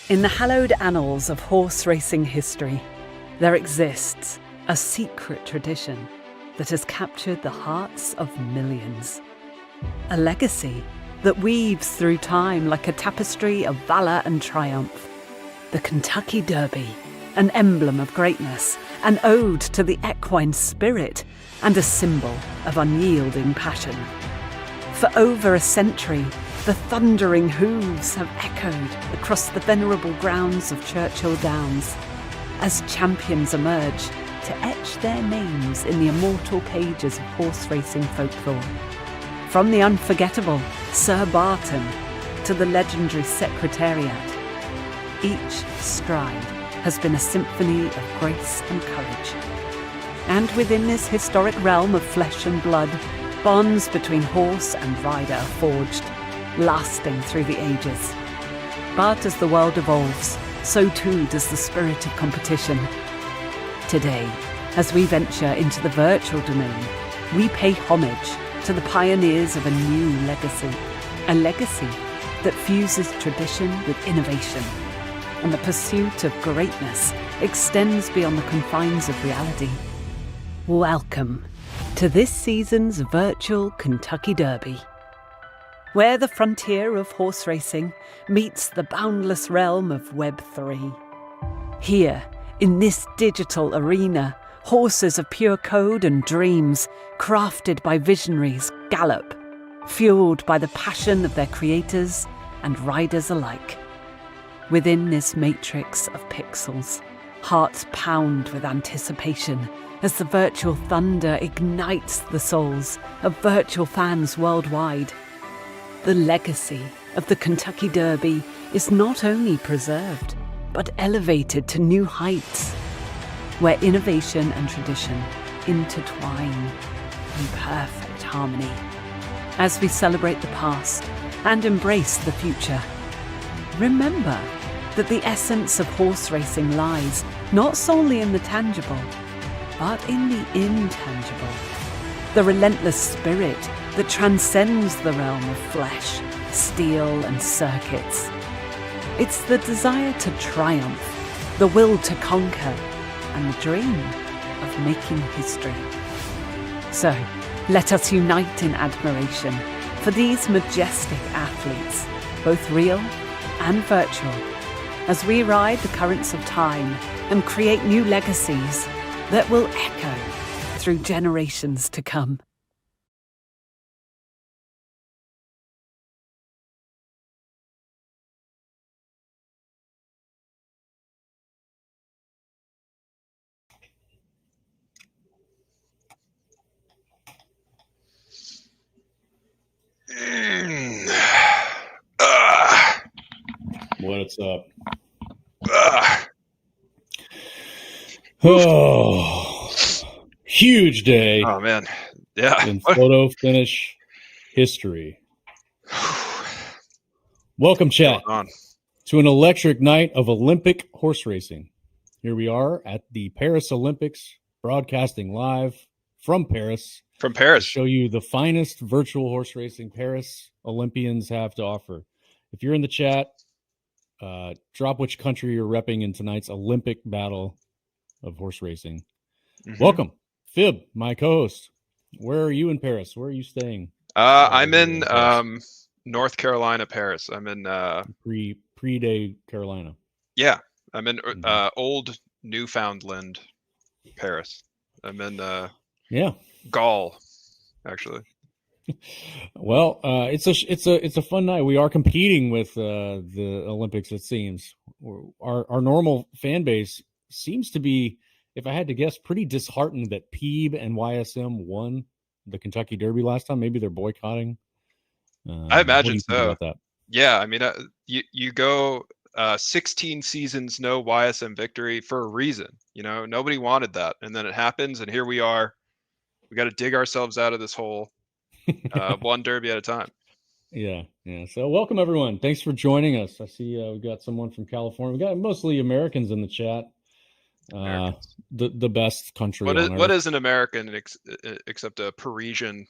In the hallowed annals of horse racing history, there exists a secret tradition that has captured the hearts of millions. A legacy that weaves through time like a tapestry of valor and triumph. The Kentucky Derby, an emblem of greatness, an ode to the equine spirit, and a symbol of unyielding passion. For over a century, the thundering hooves have echoed across the venerable grounds of Churchill Downs as champions emerge to etch their names in the immortal pages of horse racing folklore. From the unforgettable Sir Barton to the legendary Secretariat, each stride has been a symphony of grace and courage. And within this historic realm of flesh and blood, bonds between horse and rider are forged, lasting through the ages. But as the world evolves, so too does the spirit of competition. Today, as we venture into the virtual domain, we pay homage to the pioneers of a new legacy, a legacy that fuses tradition with innovation, and the pursuit of greatness extends beyond the confines of reality. Welcome to this season's virtual Kentucky Derby, where the frontier of horse racing meets the boundless realm of Web3. Here, in this digital arena, horses of pure code and dreams, crafted by visionaries, gallop, fueled by the passion of their creators and riders alike. Within this matrix of pixels, hearts pound with anticipation as the virtual thunder ignites the souls of virtual fans worldwide. The legacy of the Kentucky Derby is not only preserved, but elevated to new heights, where innovation and tradition intertwine in perfect harmony. As we celebrate the past and embrace the future, remember that the essence of horse racing lies not solely in the tangible, but in the intangible. The relentless spirit that transcends the realm of flesh, steel, and circuits. It's the desire to triumph, the will to conquer, and the dream of making history. So, let us unite in admiration for these majestic athletes, both real and virtual, as we ride the currents of time and create new legacies that will echo through generations to come. What's up? Oh, huge day. Oh, man. Yeah. In photo finish history. Welcome, chat, to an electric night of Olympic horse racing. Here we are at the Paris Olympics, broadcasting live from Paris. From Paris. To show you the finest virtual horse racing Paris Olympians have to offer. If you're in the chat, drop which country you're repping in tonight's Olympic battle of horse racing. Mm-hmm. Welcome, Fib, my co-host. Where are you in Paris? Where are you staying? I'm in North Carolina, Paris. I'm in pre-day Carolina. Yeah, I'm in old Newfoundland, Paris. I'm in Gaul, actually. Well, it's a fun night. We are competing with the Olympics. It seems our normal fan base seems to be, if I had to guess, pretty disheartened that PEEB and YSM won the Kentucky Derby last time. Maybe they're boycotting. I imagine so. About that? Yeah, I mean, you go 16 seasons, no YSM victory for a reason. You know, nobody wanted that, and then it happens, and here we are. We got to dig ourselves out of this hole. One derby at a time. Yeah. So welcome, everyone. Thanks for joining us. I see we've got someone from California. We got mostly Americans in the chat. The best country. What is an American except a Parisian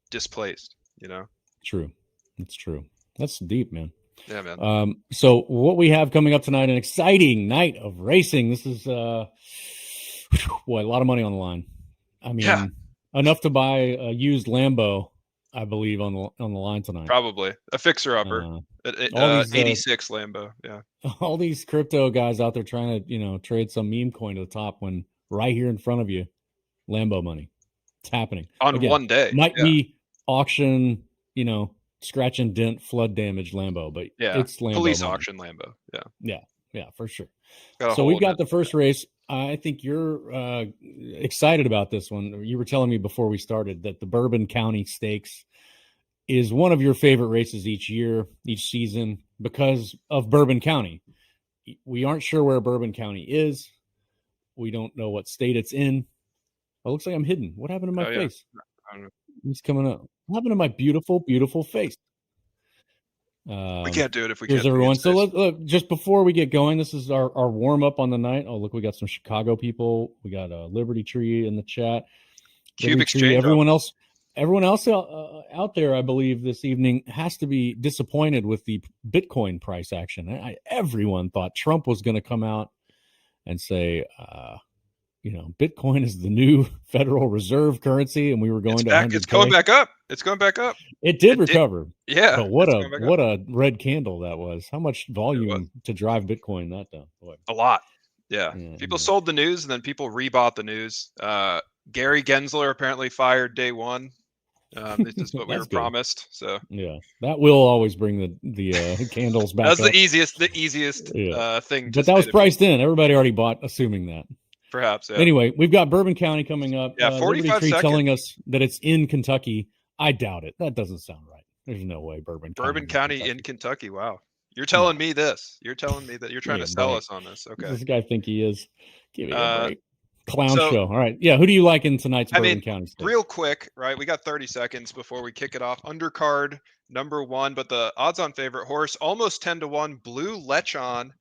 displaced? You know. True. It's true. That's deep, man. Yeah, man. So what we have coming up tonight, an exciting night of racing. This is boy, a lot of money on the line. I mean, enough to buy a used Lambo, I believe, on the line tonight. Probably a fixer-upper. All these 86 Lambo. Yeah. All these crypto guys out there trying to, trade some meme coin to the top when right here in front of you, Lambo money. It's happening. On Again, one day. Might be auction, scratch and dent flood damage Lambo, but it's Lambo police money. Auction Lambo. Yeah, for sure. Got So we've got the first race. I think you're excited about this one. You were telling me before we started that the Bourbon County Stakes is one of your favorite races each season, because of Bourbon County. We aren't sure where Bourbon County is. We don't know what state it's in. It looks like I'm hidden. What happened to my face? He's coming up. What happened to my beautiful, beautiful face? We can't do it if we here's can't. Everyone. So look, just before we get going, this is our warm up on the night. Oh, look, we got some Chicago people. We got a Liberty Tree in the chat. Cube Exchange. Everyone else out there, I believe, this evening has to be disappointed with the Bitcoin price action. Everyone thought Trump was going to come out and say, Bitcoin is the new Federal Reserve currency, and we were going to. It's going back up. It's going back up. It did recover. Yeah. But what a red candle that was. How much volume to drive Bitcoin that down? Boy. A lot. Yeah. People sold the news, and then people rebought the news. Gary Gensler apparently fired day one. This is what we were promised. So that will always bring the candles back. That's the easiest thing. But that was priced in. Everybody already bought, assuming that. Perhaps. Yeah. Anyway, we've got Bourbon County coming up. 45 seconds. Telling us that it's in Kentucky. I doubt it. That doesn't sound right. There's no way Bourbon County in Kentucky. Wow. You're telling me this. You're telling me that you're trying to sell us on this. Okay. Does this guy think he is? Give me a break. Clown show. All right. Yeah. Who do you like in tonight's Bourbon County Stakes? Real quick, right? We got 30 seconds before we kick it off. Undercard number 1, but the odds-on favorite horse, almost 10-1, Blue Lechon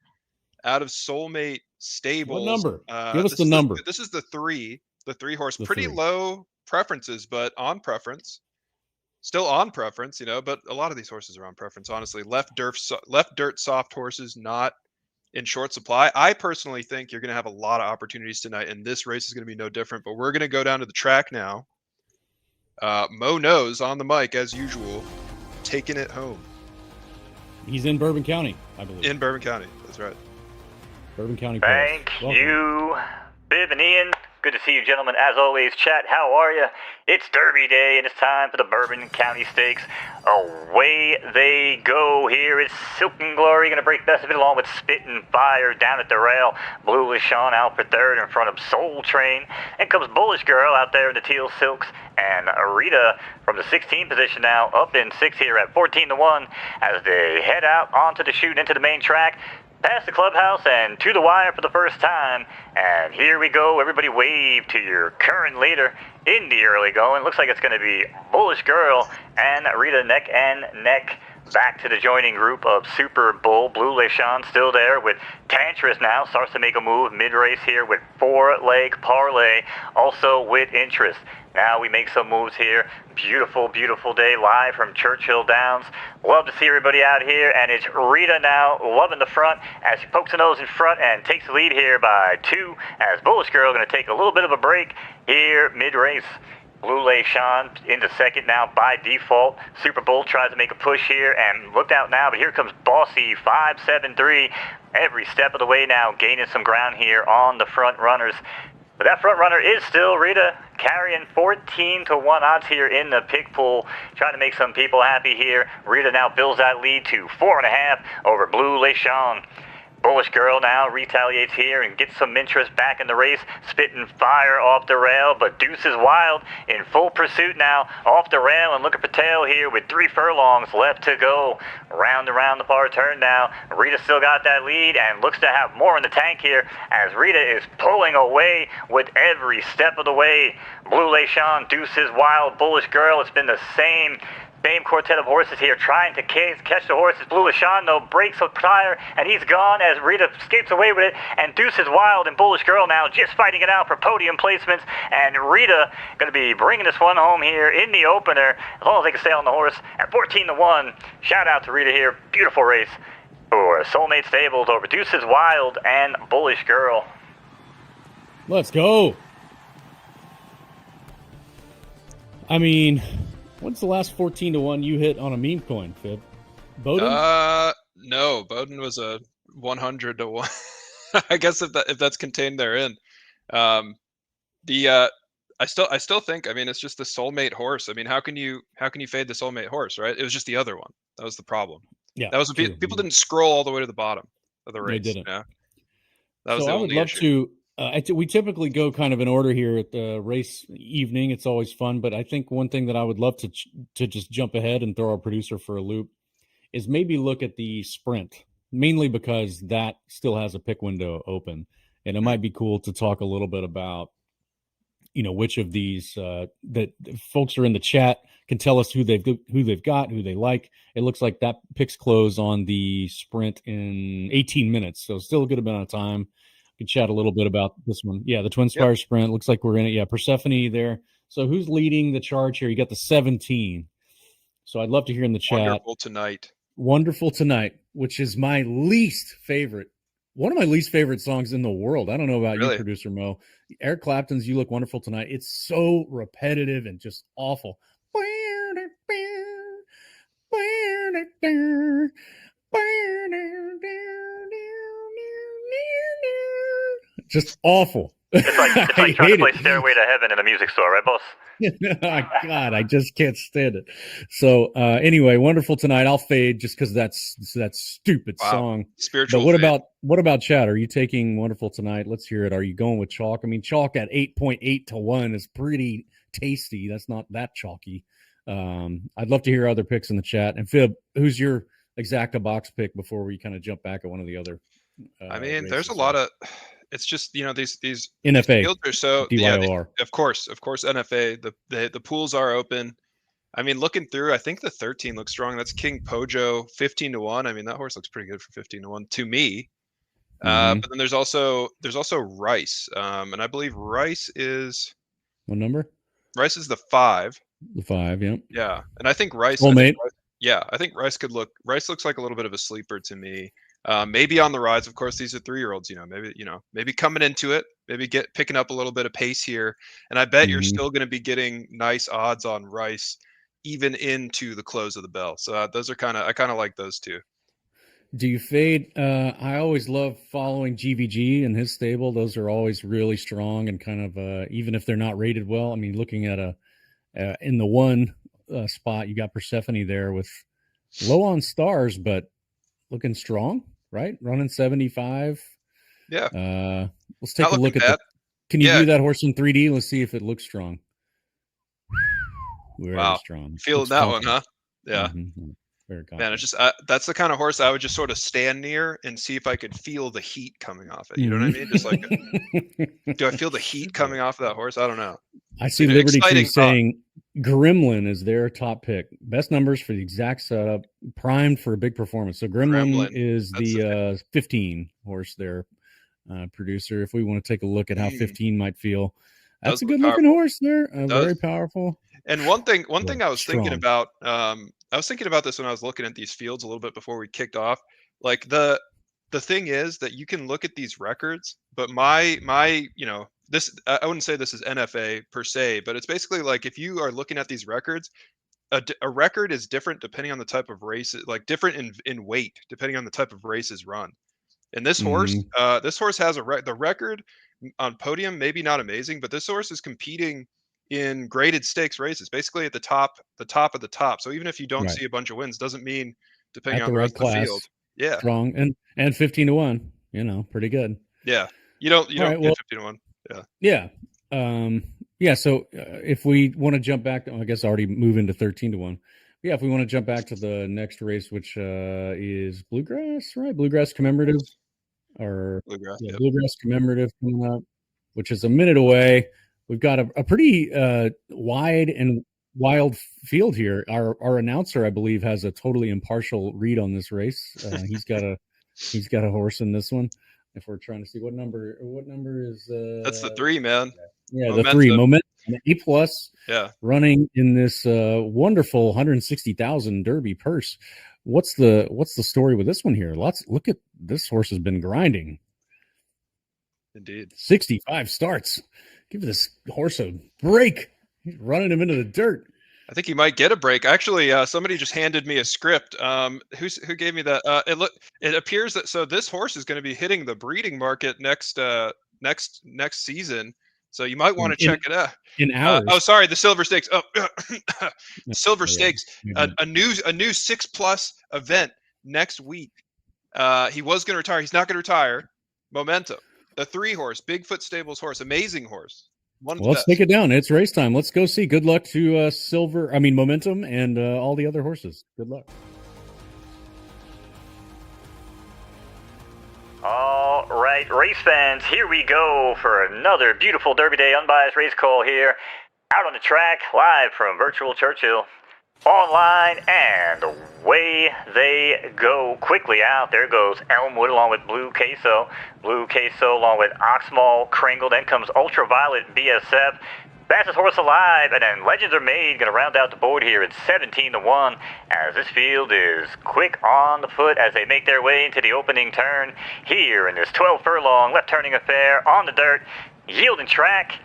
out of Soulmate Stables. What number? Give us the number. This is the 3 horse. Pretty low preferences, but on preference. Still on preference, but a lot of these horses are on preference, honestly. Left dirt soft horses, not in short supply. I personally think you're going to have a lot of opportunities tonight, and this race is going to be no different. But we're going to go down to the track now. Mo knows on the mic, as usual, taking it home. He's in Bourbon County, I believe. In Bourbon County, that's right. Bourbon County. Thank you, Biv and Ian. Good to see you, gentlemen. As always, chat, how are you? It's Derby Day, and it's time for the Bourbon County Stakes. Away they go here. It's Silk and Glory going to break best of it along with Spit and Fire down at the rail. Blue Lechon out for third in front of Soul Train. And comes Bullish Girl out there in the teal silks. And Rita from the 16th position now up in 6 here at 14-1 as they head out onto the chute into the main track. Past the clubhouse and to the wire for the first time. And here we go. Everybody wave to your current leader in the early going. Looks like it's going to be Bullish Girl and Rita neck and neck. Back to the joining group of Super Bull. Blue Lechon still there with Tantris now. Starts to make a move mid-race here with 4-leg parlay. Also with interest. Now we make some moves here. Beautiful, beautiful day live from Churchill Downs. Love to see everybody out here. And it's Rita now loving the front as she pokes her nose in front and takes the lead here by 2. As Bullish Girl going to take a little bit of a break here mid-race. Blue Lechon into second now by default. Super Bowl tries to make a push here and look out now, but here comes Bossy 5-7-3 every step of the way now, gaining some ground here on the front runners. But that front runner is still Rita, carrying 14-1 odds here in the pick pool, trying to make some people happy here. Rita now builds that lead to 4.5 over Blue Lechon. Bullish Girl now retaliates here and gets some interest back in the race. Spit and Fire off the rail, but Deuce is Wild in full pursuit now off the rail and looking for tail here with 3 furlongs left to go. Round around the far turn now. Rita still got that lead and looks to have more in the tank here as Rita is pulling away with every step of the way. Blue Lechon, Deuce is Wild, Bullish Girl. It's been the same same quartet of horses here trying to catch the horses. Blue Lashawn, though, breaks a tire, and he's gone as Rita skates away with it. And Deuce is Wild and Bullish Girl now just fighting it out for podium placements. And Rita going to be bringing this one home here in the opener, as long as they can stay on the horse at 14-1. Shout out to Rita here. Beautiful race for Soulmate Stables over Deuce is Wild and Bullish Girl. Let's go. I mean, when's the last 14-1 you hit on a meme coin, Fib? Bowden? No, Bowden was a 100-1. I guess if that's contained therein. I still think, I mean, it's just the Soulmate horse. I mean, how can you fade the Soulmate horse, right? It was just the other one. That was the problem. Yeah, that was people didn't scroll all the way to the bottom of the race. They didn't. Yeah, that was so the I would only love issue. to. We typically go kind of in order here at the race evening. It's always fun, but I think one thing that I would love to just jump ahead and throw our producer for a loop is maybe look at the sprint, mainly because that still has a pick window open, and it might be cool to talk a little bit about, which of these that folks are in the chat can tell us who they've got, who they like. It looks like that picks close on the sprint in 18 minutes, so still a good amount of time. We can chat a little bit about this one. Yeah, the TwinSpires Sprint looks like we're in it. Yeah, Persephone there. So who's leading the charge here? You got the 17. So I'd love to hear in the chat. Wonderful Tonight, which is my least favorite. One of my least favorite songs in the world. I don't know about you, Producer Mo. Eric Clapton's You Look Wonderful Tonight. It's so repetitive and just awful. Just awful. It's like trying to play Stairway to Heaven in a music store, right, boss? God, I just can't stand it. So anyway, Wonderful Tonight. I'll fade just because that's that stupid song. Spiritual. But what about Chad? Are you taking Wonderful Tonight? Let's hear it. Are you going with chalk? I mean, chalk at 8.8-1 is pretty tasty. That's not that chalky. I'd love to hear other picks in the chat. And Fib, who's your exacta box pick before we kind of jump back at one of the other? I mean, there's a lot of. It's just, these NFA fields are so DYOR. Of course NFA. The pools are open. I mean, looking through, I think the 13 looks strong. That's King Pojo, 15-1. I mean, that horse looks pretty good for 15-1 to me. But then there's also Rice, and I believe Rice is what number? Rice is the 5. The 5, yeah. Yeah, and I think Rice. I think Rice Rice looks like a little bit of a sleeper to me. Maybe on the rise. Of course, these are 3-year-olds. Maybe coming into it, maybe picking up a little bit of pace here. And I bet you're still going to be getting nice odds on Rice, even into the close of the bell. So I kind of like those two. Do you fade? I always love following GVG and his stable. Those are always really strong and kind of even if they're not rated well. I mean, looking at in the one spot, you got Persephone there with low on stars, but looking strong, right? Running 75. Yeah. Let's take a look at that. Can you view that horse in 3D? Let's see if it looks strong. Very strong. Feeling that one, huh? Yeah. Very confident. Man, it's just that's the kind of horse I would just sort of stand near and see if I could feel the heat coming off it. You know what I mean? Just like, do I feel the heat coming off of that horse? I don't know. I see Liberty Tree saying Gremlin is their top pick. Best numbers for the exact setup, primed for a big performance. So Gremlin is the 15 horse there, producer. If we want to take a look at how 15 might feel, that's a good looking horse there. Very powerful. And one thing I was thinking about, I was thinking about this when I was looking at these fields a little bit before we kicked off. Like the thing is that you can look at these records, but my this, I wouldn't say this is NFA per se, but it's basically like if you are looking at these records, a record is different depending on the type of race, like different in weight depending on the type of races run. And this horse has the record on podium, maybe not amazing, but this horse is competing in graded stakes races, basically at the top of the top. So even if you don't see a bunch of wins, doesn't mean depending on the rest of the field. Yeah, strong and 15-1. Pretty good. Yeah, you don't get 15-1. Yeah. So if we want to jump back, I guess already move into 13-1. Yeah, if we want to jump back to the next race, which is Bluegrass, right? Bluegrass Commemorative, Bluegrass Commemorative coming up, which is a minute away. We've got a pretty wide and wild field here. Our announcer, I believe, has a totally impartial read on this race. He's got a horse in this one. If we're trying to see what number is That's the 3, man. Yeah, Momentum. the 3 Momentum, A+. Yeah, running in this wonderful 160,000 Derby purse. What's the story with this one here? Look at this horse has been grinding. indeed. 65 starts. Give this horse a break. He's running him into the dirt. I think he might get a break. Actually, somebody just handed me a script. Who gave me that? It appears that this horse is going to be hitting the breeding market next season. So you might want to check it out. In hours. Sorry, the Silver Stakes. Silver Stakes, a new 6+ event next week. He was going to retire. He's not going to retire. Momentum, the 3 horse, Bigfoot Stables horse, amazing horse. Well, let's take it down. It's race time. Let's go see. Good luck to Momentum and all the other horses. Good luck. All right, race fans, here we go for another beautiful Derby Day unbiased race call here. Out on the track, live from virtual Churchill. Online, and away they go. Quickly out, there goes Elmwood along with Blue Queso. Blue Queso along with Oxmal Kringle. Then comes Ultraviolet BSF. Fastest horse alive, and then Legends Are Made going to round out the board here at 17-1 as this field is quick on the foot as they make their way into the opening turn here in this 12 furlong left turning affair on the dirt. Yielding track.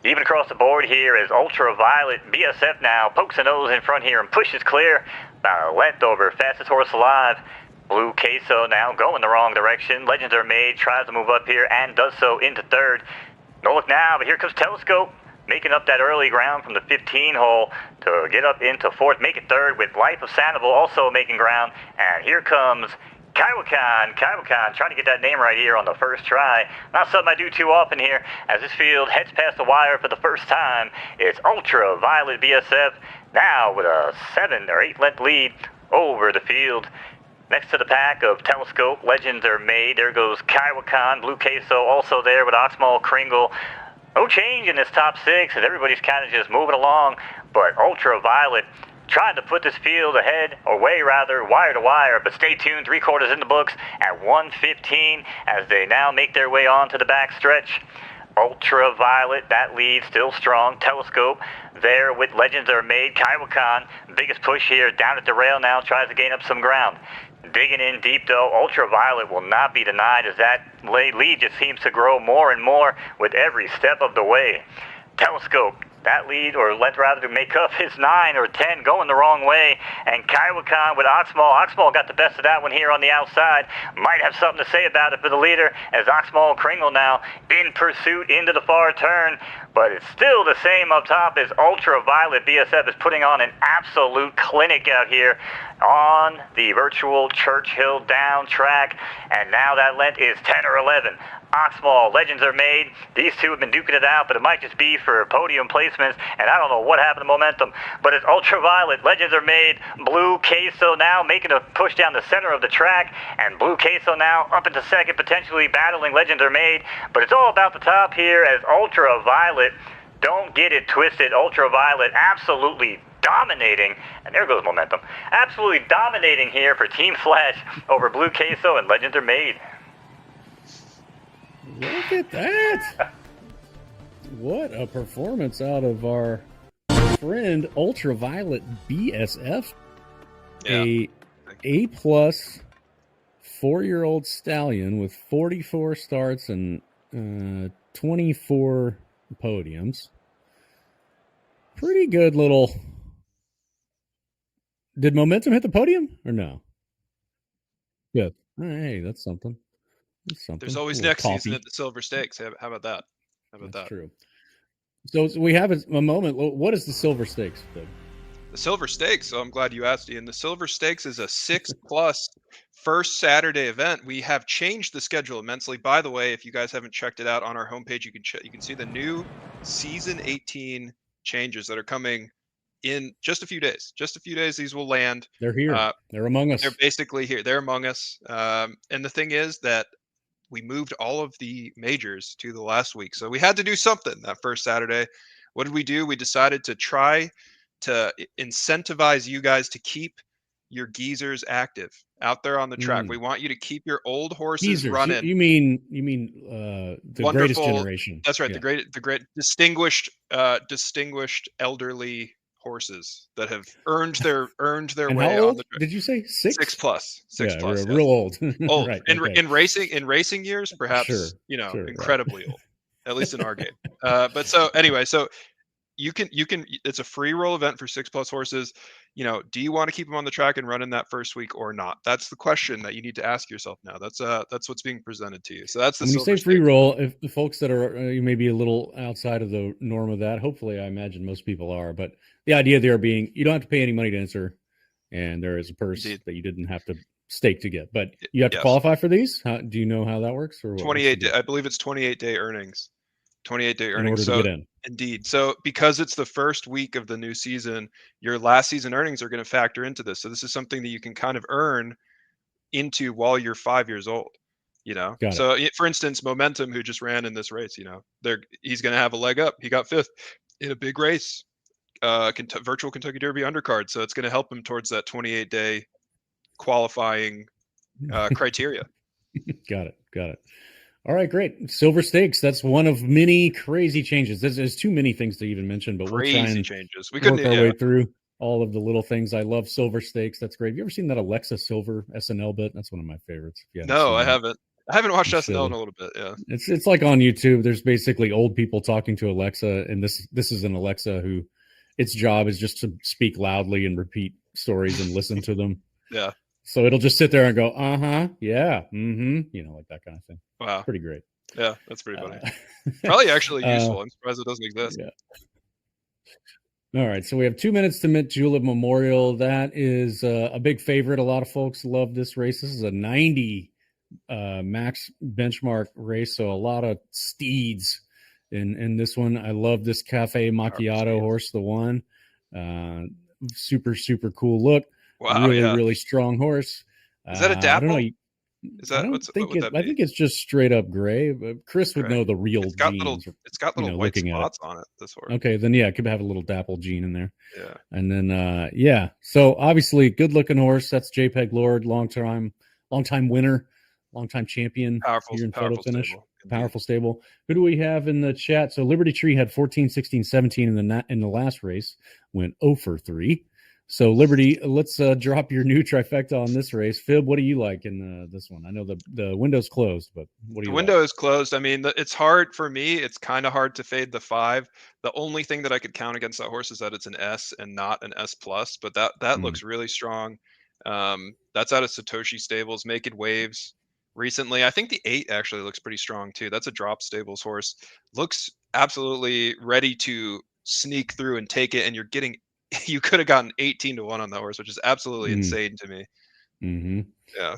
Even across the board here is Ultraviolet BSF now pokes a nose in front here and pushes clear about a length over fastest horse alive. Blue Queso now going the wrong direction. Legends Are Made tries to move up here and does so into third. No look now, but here comes Telescope, making up that early ground from the 15 hole to get up into fourth, make it third with Life of Sandoval also making ground. And here comes Kaiwakan trying to get that name right here on the first try. Not something I do too often here as this field heads past the wire for the first time. It's Ultraviolet BSF now with a 7 or 8 length lead over the field. Next to the pack of Telescope, Legends Are Made. There goes Kaiwakan, Blue Queso also there with Oxmal Kringle. No change in this top 6 as everybody's kind of just moving along, but Ultraviolet trying to put this field ahead, or way rather, wire to wire, but stay tuned, 3/4 in the books at 1:15 as they now make their way on to the back stretch. Ultraviolet, that lead still strong. Telescope there with Legends Are Made. Kaiwakan, biggest push here, down at the rail now, tries to gain up some ground. Digging in deep though, Ultraviolet will not be denied as that lead just seems to grow more and more with every step of the way. Telescope, that lead, or length rather, to make up his 9 or 10 going the wrong way. And Kaiwakan with Oxmal. Oxmal got the best of that one here on the outside. Might have something to say about it for the leader as Oxmal Kringle now in pursuit into the far turn. But it's still the same up top as Ultraviolet BSF is putting on an absolute clinic out here on the virtual Churchill down track. And now that length is 10 or 11. Oxmal, Legends Are Made. These two have been duking it out, but it might just be for podium placements, and I don't know what happened to momentum. But it's Ultraviolet, Legends Are Made, Blue Queso now making a push down the center of the track, and Blue Queso now up into second, potentially battling Legends Are Made. But it's all about the top here as Ultraviolet, don't get it twisted, Ultraviolet absolutely dominating, and there goes momentum, absolutely dominating here for Team Flash over Blue Queso and Legends Are Made. Look at that. What a performance out of our friend Ultraviolet BSF. Yeah. A plus 4-year-old stallion with 44 starts and 24 podiums. Pretty good little. Did momentum hit the podium or no? Good. Hey, that's something. There's always next season at the Silver Stakes. How about that? That's true. So we have a moment. What is the Silver Stakes, Doug? The Silver Stakes. So I'm glad you asked, Ian. The Silver Stakes is a 6+ first Saturday event. We have changed the schedule immensely. By the way, if you guys haven't checked it out on our homepage, you can see the new season 18 changes that are coming in just a few days. Just a few days, these will land. They're here. They're among us. They're basically here. They're among us. And the thing is that we moved all of the majors to the last week. So we had to do something that first Saturday. What did we do? We decided to try to incentivize you guys to keep your geezers active out there on the track. We want you to keep your old horses Geezers. running. You mean the greatest generation? That's right. Yeah. The great distinguished elderly horses that have earned their And way how old on the track. did you say? 6? 6+. 6+. Yeah, Yes. real old. Old. Right. In racing years, perhaps, Sure, incredibly old, at least in our game. But so anyway, so you can, it's a free roll event for 6+ horses. Do you want to keep them on the track and run in that first week or not? That's the question that you need to ask yourself now. That's what's being presented to you. So that's the when you Silver say free Stakes. roll, if the folks that are maybe a little outside of the norm of that, hopefully I imagine most people are, but the idea there being you don't have to pay any money to enter, and there is a purse Indeed. that you didn't have to stake to get, but you have to qualify for these. Do you know how that works? Or what? 28 I believe it's 28-day earnings. 28-day earnings. In order to get in. Indeed. So because it's the first week of the new season, your last season earnings are going to factor into this. So this is something that you can kind of earn into while you're 5 years old. So for instance, Momentum, who just ran in this race, he's going to have a leg up. He got 5th in a big race, virtual Kentucky Derby undercard. So it's going to help him towards that 28-day qualifying criteria. Got it. All right, great. Silver Stakes. That's one of many crazy changes. There's too many things to even mention, but we'll try and changes. We work our way through all of the little things. I love Silver Stakes. That's great. Have you ever seen that Alexa Silver SNL bit? That's one of my favorites. No, I haven't. I haven't watched SNL in a little bit. Yeah, it's like on YouTube. There's basically old people talking to Alexa, and this is an Alexa who, its job is just to speak loudly and repeat stories and listen to them. Yeah. So it'll just sit there and go, yeah, like that kind of thing. Wow. Pretty great. Yeah, that's pretty funny. Probably actually useful. I'm surprised it doesn't exist. Yeah. All right, so we have 2 minutes to mint Julep Memorial. That is a big favorite. A lot of folks love this race. This is a 90 max benchmark race, so a lot of steeds in this one. I love this Cafe Macchiato horse, the one. Super, super cool look. Wow, really strong horse. Is that a dapple? I don't know. I think it's just straight up gray. But Chris would know the real genes. It's got little white spots on it. This horse. Okay, then it could have a little dapple gene in there. Yeah. And then so obviously good looking horse. That's JPEG Lord, long time winner, long time champion. Powerful finish. Stable. Powerful stable. Who do we have in the chat? So Liberty Tree had 14, 16, 17 in the last race. Went 0 for 3. So Liberty, let's drop your new trifecta on this race. Fib, what do you like in this one? I know the window's closed, but what do you? The window is closed. I mean, it's hard for me. It's kind of hard to fade the 5. The only thing that I could count against that horse is that it's an S and not an S+. But that looks really strong. That's out of Satoshi Stables, making waves recently. I think the 8 actually looks pretty strong too. That's a drop stables horse. Looks absolutely ready to sneak through and take it. And you could have gotten 18-1 on that horse, which is absolutely insane to me. Mm-hmm.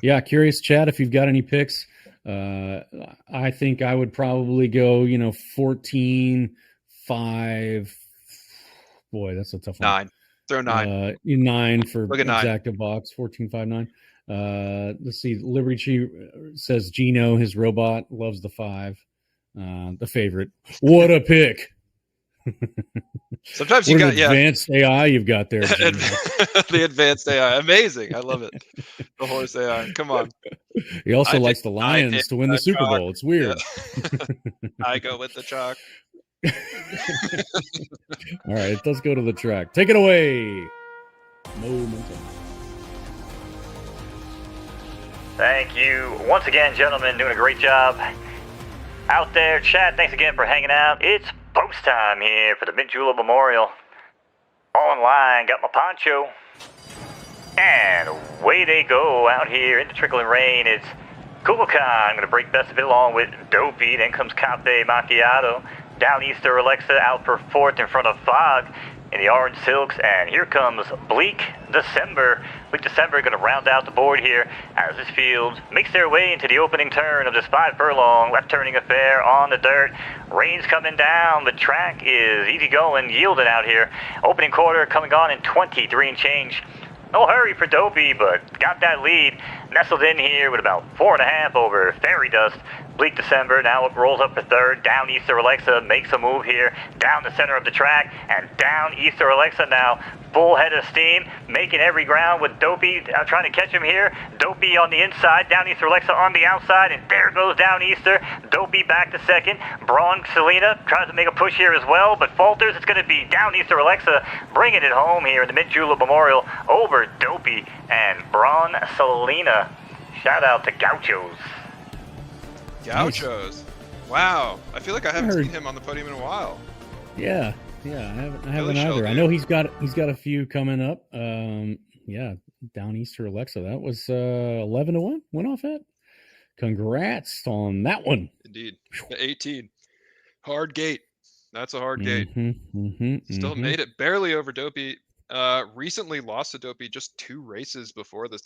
Yeah. Curious, Chad, if you've got any picks. I think I would probably go, 14-5. Boy, that's a tough one. 9. Throw 9. 9 for Exacta Box. 14-5-9. Let's see. Liberty Tree says Gino, his robot, loves the 5. The favorite. What a pick. Sometimes you got advanced AI you've got there. The advanced AI, amazing. I love it. The horse AI, come on. He also likes the Lions to win the Super Bowl. It's weird. Yeah. I go with the chalk. All right, it does go to the track. Take it away. Momentum. Thank you once again, gentlemen. Doing a great job out there. Chad, thanks again for hanging out. It's post time here for the Mint Julep Memorial. All in line, got my poncho. And away they go out here in the trickling rain. It's Kukulkan. I'm going to break best of it along with Dopey. Then comes Cafe Macchiato. Downeaster Alexa out for 4th in front of Fog in the orange silks. And here comes Bleak December. Bleak December going to round out the board here as this field makes their way into the opening turn of this 5-furlong left turning affair on the dirt. Rain's coming down. The track is easy going, yielding out here. Opening quarter coming on in 23 and change. No hurry for Dopey, but got that lead. Nestled in here with about 4.5 over Fairy Dust. Bleak December, now it rolls up to third. Down Easter Alexa makes a move here. Down the center of the track, and down Easter Alexa now. Full head of steam, making every ground with Dopey trying to catch him here. Dopey on the inside, Down Easter Alexa on the outside, and there goes Down Easter. Dopey back to second. Braun Selena tries to make a push here as well, but falters. It's going to be Down Easter Alexa bringing it home here in the Mid-Julep Memorial over Dopey and Braun Selena. Shout out to Gauchos. Gauchos. Wow. I feel like I haven't seen him on the podium in a while. Yeah, I haven't Shell, either. dude. I know he's got a few coming up. Yeah, Down Easter Alexa. That was 11-1. Went off it. Congrats on that one. Indeed. The 18. Hard gate. That's a hard gate. Still made it barely over Dopey. Recently lost to Dopey just 3 races before this.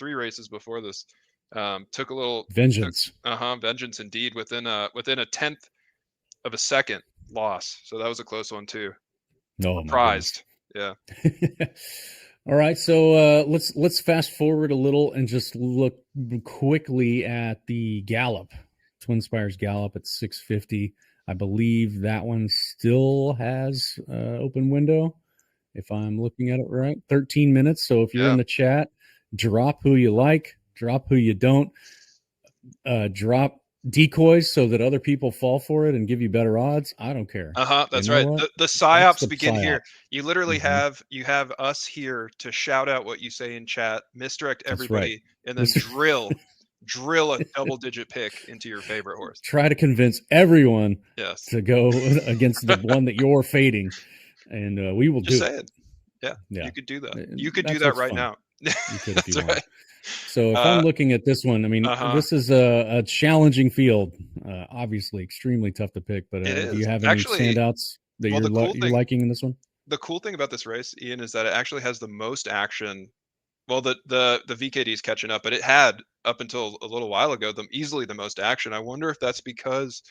Took a little vengeance. Vengeance indeed. Within a tenth of a second loss. So that was a close one too. No, prized. Yeah. All right, so let's fast forward a little and just look quickly at the Gallop, TwinSpires Gallop at 650. I believe that one still has open window, if I'm looking at it right. 13 minutes. So if you're in the chat, drop who you like, drop who you don't, drop decoys so that other people fall for it and give you better odds. I don't care. That's right. The psyops begin here. You literally have us here to shout out what you say in chat, misdirect everybody, and then drill a double-digit pick into your favorite horse. Try to convince everyone to go against the one that you're fading, and we will do it. Yeah, you could do that. You could do that right now. You could if you want. So if I'm looking at this one, I mean, this is a challenging field. Obviously, extremely tough to pick. But do you have any standouts that you're liking in this one? The cool thing about this race, Ian, is that it actually has the most action. Well, the VKD is catching up, but it had up until a little while ago easily the most action. I wonder if that's because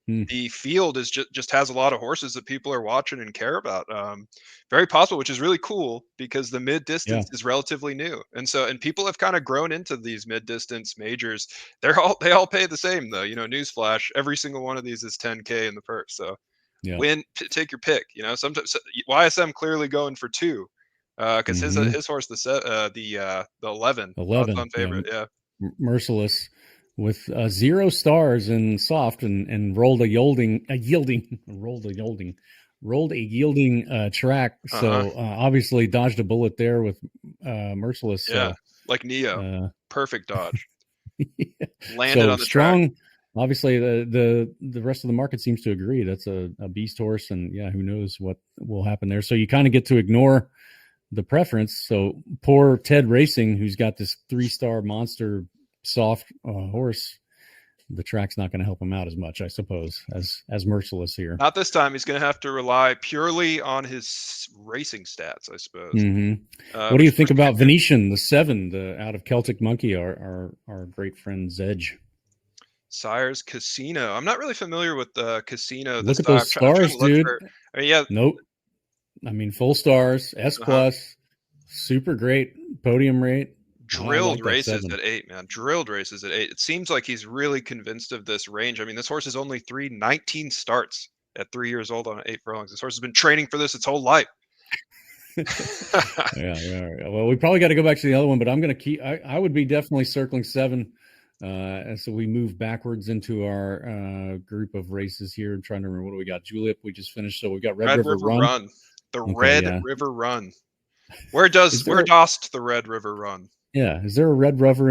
the field is just has a lot of horses that people are watching and care about. Very possible, which is really cool because the mid distance is relatively new, and people have kind of grown into these mid distance majors. They all pay the same though. Newsflash: every single one of these is 10K in the purse. So take your pick. Sometimes YSM clearly going for 2 because his horse the 11 on favorite. Merciless. With 0 stars in soft and rolled a yielding track. So obviously dodged a bullet there with Merciless. Like Neo, perfect dodge. Landed on the strong. track. Obviously the rest of the market seems to agree that's a beast horse, and who knows what will happen there. So you kind of get to ignore the preference. So poor Ted Racing, who's got this 3-star monster soft horse, the track's not going to help him out as much, I suppose, as Merciless here. Not this time. He's going to have to rely purely on his racing stats, I suppose. What do you think about Venetian, the 7, out of Celtic Monkey, our great friend Zedge? Sire's Casino. I'm not really familiar with the Casino. Look at those stars, dude. Nope. I mean, full stars, S+, super great podium rate. Drilled races at 8, man. Drilled races at 8. It seems like he's really convinced of this range. I mean, this horse is only 19 starts at 3 years old on 8 furlongs. This horse has been training for this its whole life. Well, we probably got to go back to the other one, but I'm going to keep. I would be definitely circling 7. And so we move backwards into our group of races here. I'm trying to remember what we got. Julep, we just finished. So we got Red River Run. The Red River Run. Where dost the Red River run? Yeah, is there a Red River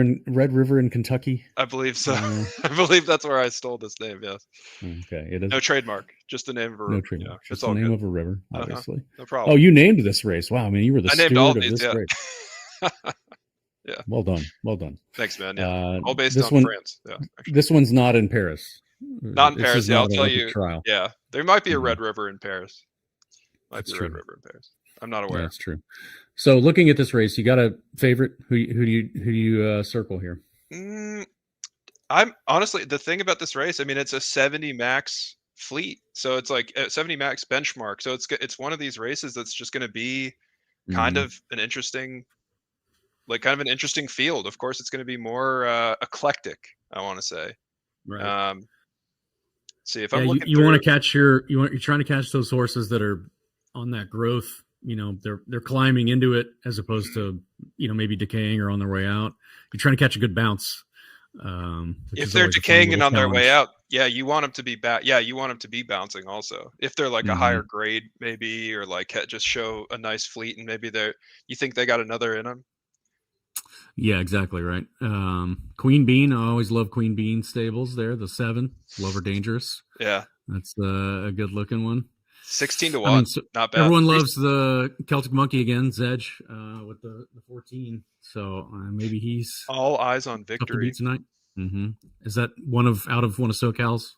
in Kentucky? I believe so. I believe that's where I stole this name. Yes. Okay. It is. No trademark, just the name of a river. No trademark. Just the name of a river, obviously. No problem. Oh, you named this race. Wow. I mean, you were the steward of this race. Yeah. Well done. Thanks, man. Yeah. All based on France. Yeah. This one's not in Paris. Not in Paris. Yeah, I'll tell you. Trial. Yeah, there might be a Red River in Paris. Red River in Paris. I'm not aware. Yeah, that's true. So, looking at this race, you got a favorite? Who do you circle here? I'm honestly, the thing about this race, I mean, it's a 70 max fleet, so it's like a 70 max benchmark. So it's one of these races that's just going to be kind of an interesting, field. Of course, it's going to be more eclectic, I want to say. Right. See if Yeah, I'm looking you through. want to catch you're trying to catch those horses that are on that growth. They're climbing into it as opposed to maybe decaying or on their way out. You're trying to catch a good bounce. Which If is they're always a fun decaying and little on their way challenge. out, yeah, you want them to be back. Yeah, you want them to be bouncing also. If they're like a higher grade, maybe, or like just show a nice fleet, and maybe you think they got another in them. Yeah, exactly right. Queen Bean, I always love Queen Bean stables. There, the 7, Love or Dangerous. Yeah, That's a good looking one. 16-1, I mean, so not bad. Everyone loves the Celtic Monkey again, Zedge, with the 14. So maybe he's All eyes on up to victory. beat tonight. Is that one of SoCal's?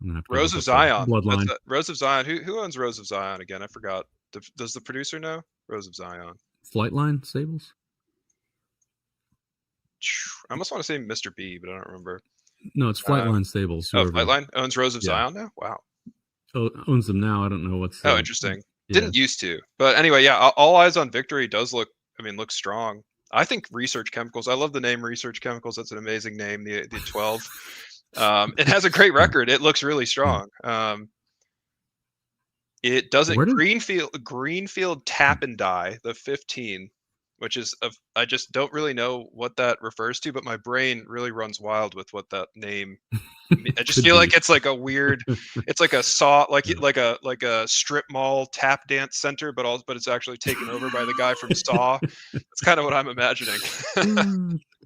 I'm gonna have to Rose of look up Zion. the bloodline. Rose of Zion. Who owns Rose of Zion again? I forgot. Does the producer know? Rose of Zion. Flightline stables. I almost want to say Mr. B, but I don't remember. No, it's Flightline stables. Flightline owns Rose of Zion now. Wow. Owns them now. I don't know what's. Interesting. Yeah. Didn't used to, but anyway, yeah. All eyes on victory does look strong. I think Research Chemicals. I love the name Research Chemicals. That's an amazing name. The 12. It has a great record. It looks really strong. It doesn't. Greenfield Tap and Die, the 15, which is I just don't really know what that refers to, but my brain really runs wild with what that name. I just feel like it's like a weird. It's like a like a strip mall tap dance center, but it's actually taken over by the guy from Saw. That's kind of what I'm imagining.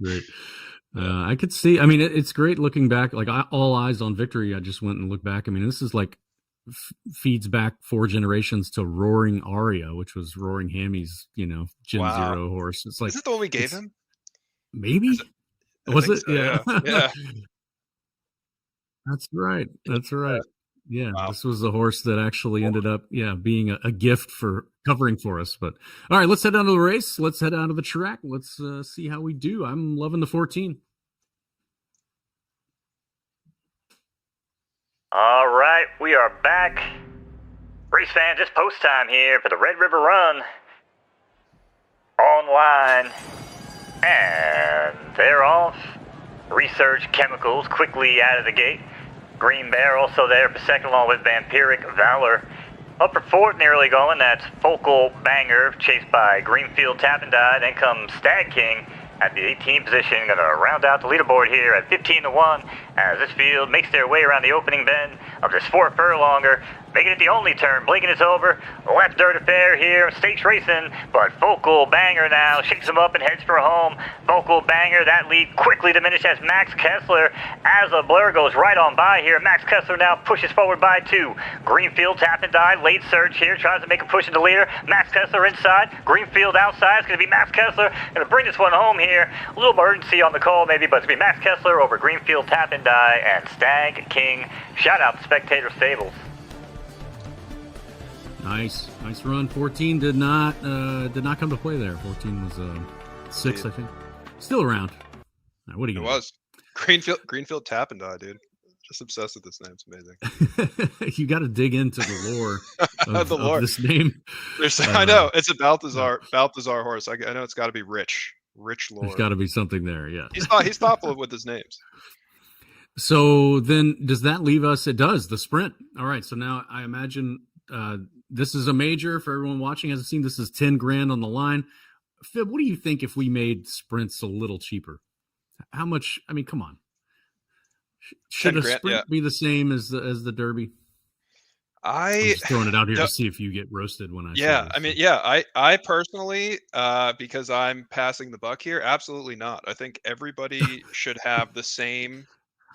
Great. I could see. I mean, it's great looking back. Like All Eyes on Victory. I just went and looked back. I mean, this is like feeds back 4 generations to Roaring Aria, which was Roaring Hammy's, Gen 0 horse. It's like, is it the one we gave him? Maybe. Was it? So, yeah. Yeah. That's right. Yeah, wow. This was the horse that actually ended up, being a gift for covering for us. But all right, let's head down to the race. Let's head out of the track. Let's see how we do. I'm loving the 14. All right, we are back. Race fans, it's post time here for the Red River Run. Online. And they're off. Research Chemicals quickly out of the gate. Green Bear also there for second, along with Vampiric Valor. Up for fourth in the early going, that's Focal Banger, chased by Greenfield Tap and Die. Then comes Stag King at the 18th position. Going to round out the leaderboard here at 15-1 as this field makes their way around the opening bend of this 4 furlonger. Making it the only turn, blinking it's over. Lap dirt affair here, stakes racing, but Focal Banger now shakes him up and heads for home. Focal Banger, that lead quickly diminished as Max Kessler, as a blur goes right on by here. Max Kessler now pushes forward by 2. Greenfield Tap and Die, late surge here, tries to make a push into leader. Max Kessler inside, Greenfield outside. It's going to be Max Kessler, going to bring this one home here. A little urgency on the call maybe, but it's going to be Max Kessler over Greenfield Tap and Die and Stag King. Shout out to Spectator Stables. Nice run. 14 did not come to play there. 14 was 6, I think. Still around. Now, what do you? It was Greenfield Tap and Die, dude. Just obsessed with this name. It's amazing. You got to dig into the lore of this name. I know it's a Balthazar horse. I know it's got to be rich lore. There's got to be something there. Yeah. He's thoughtful with his names. So then, does that leave us? It does. The Sprint. All right. So now I imagine. This is a major for everyone watching. Hasn't seen this is $10,000 on the line. Fib, what do you think if we made sprints a little cheaper? How much? I mean, come on. Should a sprint be the same as the Derby? I'm just throwing it out here to see if you get roasted when I say this. I mean, I personally, because I'm passing the buck here, absolutely not. I think everybody should have the same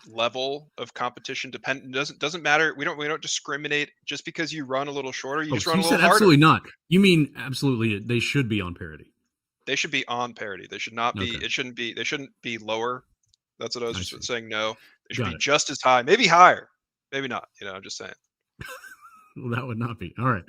level of competition. Doesn't matter. We don't discriminate just because you run a little shorter. You just run a little harder. Absolutely not. You mean absolutely? They should be on parity. They should be on parity. They should not be. Okay. It shouldn't be. They shouldn't be lower. That's what I was saying. No, they should be just as high. Maybe higher. Maybe not. I'm just saying. Well, that would not be. All right.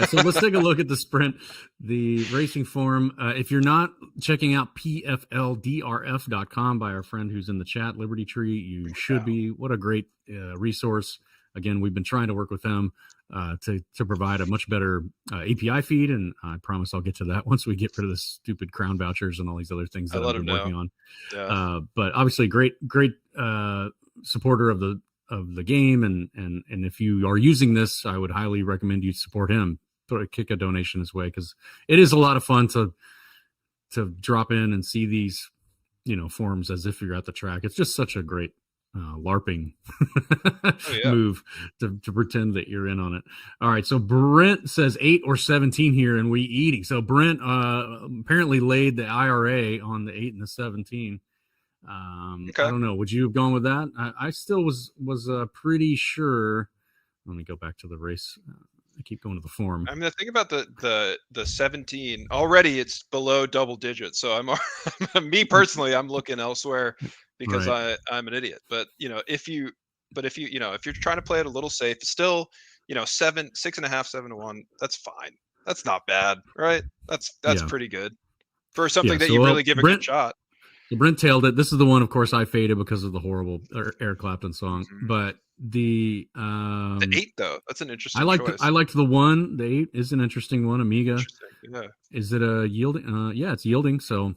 So let's take a look at the Sprint, the racing form. If you're not checking out pfldrf.com by our friend who's in the chat, Liberty Tree, you should be. What a great resource. Again, we've been trying to work with them to provide a much better API feed, and I promise I'll get to that once we get rid of the stupid crown vouchers and all these other things that I've been working on. Yeah. But obviously, great supporter of the of the game. And if you are using this, I would highly recommend you support him. Kick a donation his way, because it is a lot of fun to drop in and see these, forms as if you're at the track. It's just such a great LARPing move to pretend that you're in on it. All right, so Brent says 8 or 17 here, and we eating. So Brent apparently laid the IRA on the 8 and the 17. I don't know. Would you have gone with that? I still was pretty sure. Let me go back to the race. I keep going to the form. I mean, the thing about the 17 already, it's below double digits. So I'm me personally, I'm looking elsewhere because I'm an idiot. But if you're trying to play it a little safe, still, 6.5, 7 to 1, that's fine. That's not bad, right? That's pretty good for something that you really give a good shot. So Brent tailed it. This is the one, of course, I faded because of the horrible Eric Clapton song. Mm-hmm. But the 8 though, that's an interesting choice. I liked the 1. The 8 is an interesting one. Amiga. Yeah. Is it a yielding? Yeah, it's yielding. So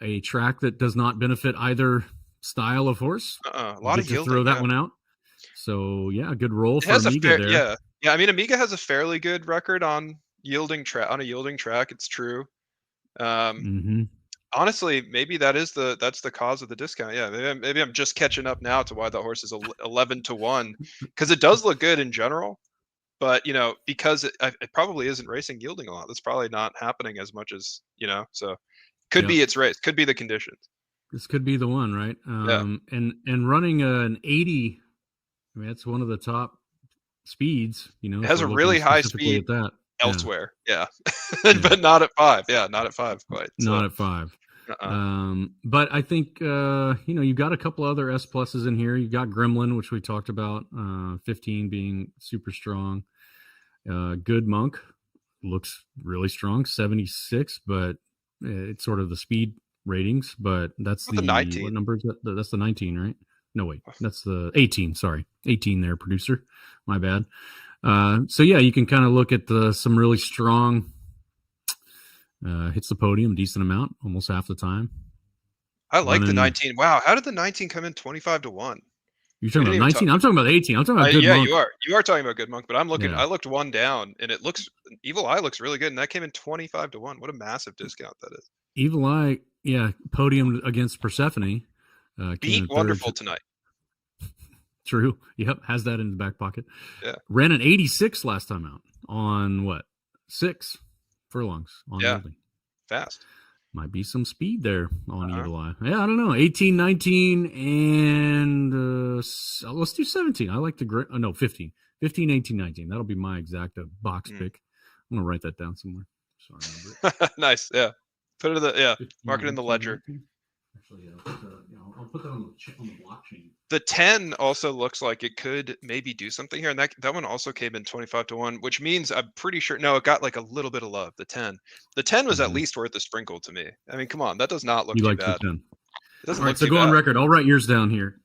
a track that does not benefit either style of horse. A lot of yielding. Throw that one out. So yeah, a good roll for Amiga there. Yeah. I mean, Amiga has a fairly good record on yielding on a yielding track. It's true. Honestly, maybe that's the cause of the discount. Yeah, maybe I'm just catching up now to why the horse is 11 to 1, because it does look good in general, but because it probably isn't racing yielding a lot. That's probably not happening as much as So could be its race, could be the conditions. This could be the one, right? And running an 80. I mean, that's one of the top speeds. It has a really high speed at that. Elsewhere, but not at 5. Yeah, not at 5 quite. Not at 5. But I think you've got a couple other S pluses in here. You've got Gremlin, which we talked about, 15 being super strong. Good Monk looks really strong, 76, but it's sort of the speed ratings. But that's the 19. What number is that? That's the 19, right? No, wait, that's the 18. Sorry, 18 there, producer. My bad. So yeah, you can kind of look at some really strong. Hits the podium decent amount, almost half the time. I like the 19. Wow, how did the 19 come in 25 to 1? You're talking about 19. I'm talking about 18. I'm talking about Good Monk. You are talking about Good Monk, but I'm looking. Yeah. I looked one down, and it looks Evil Eye looks really good, and that came in 25 to 1. What a massive discount that is. Evil Eye, podium against Persephone. Beat Wonderful tonight. True. Yep, has that in the back pocket. Yeah. Ran an 86 last time out on 6 furlongs on yielding. Fast. Might be some speed there on Evil Eye. Yeah, I don't know. 18, 19, and let's do 17. I like 15. 15, 18, 19. That'll be my exact box pick. I'm going to write that down somewhere. So nice. Yeah. Put it in mark it in the ledger. 19. Actually, I'll put that on the blockchain. The 10 also looks like it could maybe do something here, and that one also came in 25 to 1, which means I'm pretty sure. No, it got like a little bit of love. The 10 was at least worth a sprinkle to me. I mean, come on, that does not look too bad. It doesn't look too bad. So go on record. I'll write yours down here.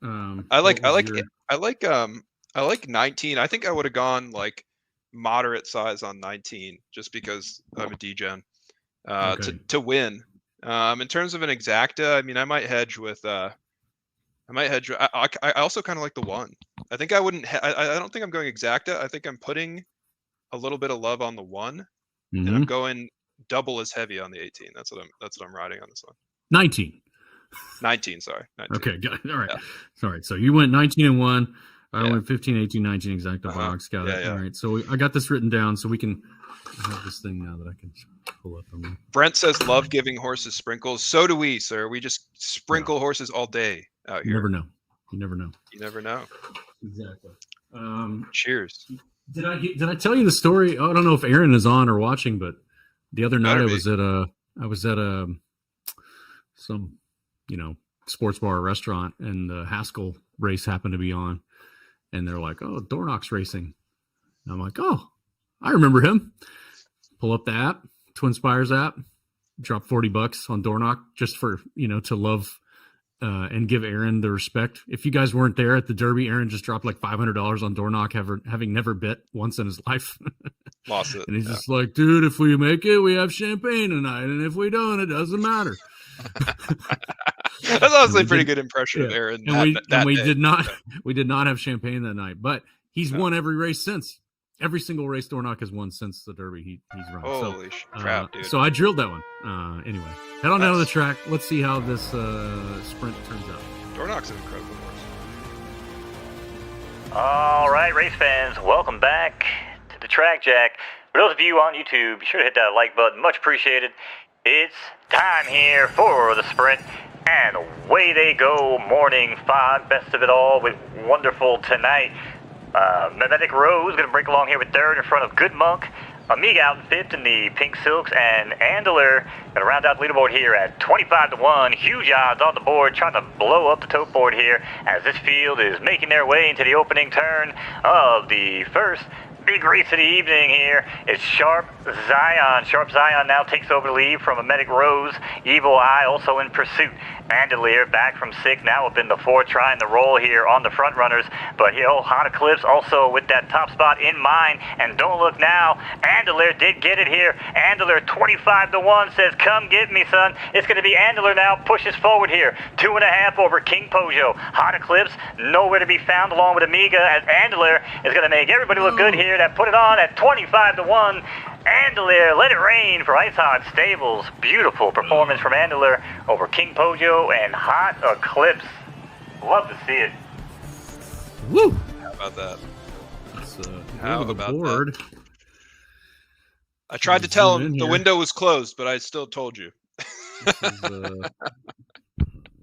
I like 19. I think I would have gone like moderate size on 19 just because I'm a degen to win. In terms of an exacta, I mean, I might hedge with. I also kind of like the 1. I think I wouldn't. I don't think I'm going exacta. I think I'm putting a little bit of love on the 1, and I'm going double as heavy on the 18. That's what I'm riding on this one. 19. 19. Sorry. 19. Okay. Got it. All right. Sorry. So you went 19 and 1. I went 15, 18, 19 exacta box. Got it. All right. So I got this written down so we can have this thing now that I can pull up on me. Brent says, love giving horses sprinkles. So do we, sir. We just sprinkle horses all day out here. You never know. You never know. Exactly. Cheers. Did I tell you the story? I don't know if Aaron is on or watching, but the other night I was at some sports bar or restaurant, and the Haskell race happened to be on, and they're like, "Oh, Dornock's racing." And I'm like, "Oh, I remember him." Pull up the app, TwinSpires app, drop $40 on Dornock just for, to love and give Aaron the respect. If you guys weren't there at the Derby, Aaron just dropped like $500 on Dornock, having never bet once in his life. Lost it. And he's just like, dude, if we make it, we have champagne tonight. And if we don't, it doesn't matter. That's honestly a pretty good impression of Aaron. And we day. did not we did not have champagne that night, but he's won every race since. Every single race Dornoch has won since the Derby he's run. Holy crap, dude. So I drilled that one. Anyway, head on down to the track. Let's see how this sprint turns out. Dornoch's an incredible horse. All right, race fans, welcome back to the track, Jack. For those of you on YouTube, be sure to hit that like button. Much appreciated. It's time here for the sprint. And away they go, morning 5, best of it all with Wonderful Tonight. Mimetic Rose going to break along here with third in front of Good Monk. Amiga out in fifth in the pink silks, and Andler going to round out the leaderboard here at 25-1. Huge odds on the board, trying to blow up the tote board here as this field is making their way into the opening turn of the first big race of the evening here. It's Sharp Zion. Sharp Zion now takes over the lead from Mimetic Rose. Evil Eye also in pursuit. Bandolier back from 6, now up in the 4, trying to roll here on the front runners. But Hot Eclipse also with that top spot in mind. And don't look now, Andler did get it here. Andler 25-1 says, come get me, son. It's going to be Andler now, pushes forward here. 2.5 over King Pojo. Hot Eclipse nowhere to be found along with Amiga, as Andler is going to make everybody look good here. That put it on at 25-1. Andler, let it rain for Ice Hot Stables. Beautiful performance from Andler over King Pojo and Hot Eclipse. Love to see it. Woo! How about that? How about the board. That? I tried to tell him the window was closed, but I still told you. This is,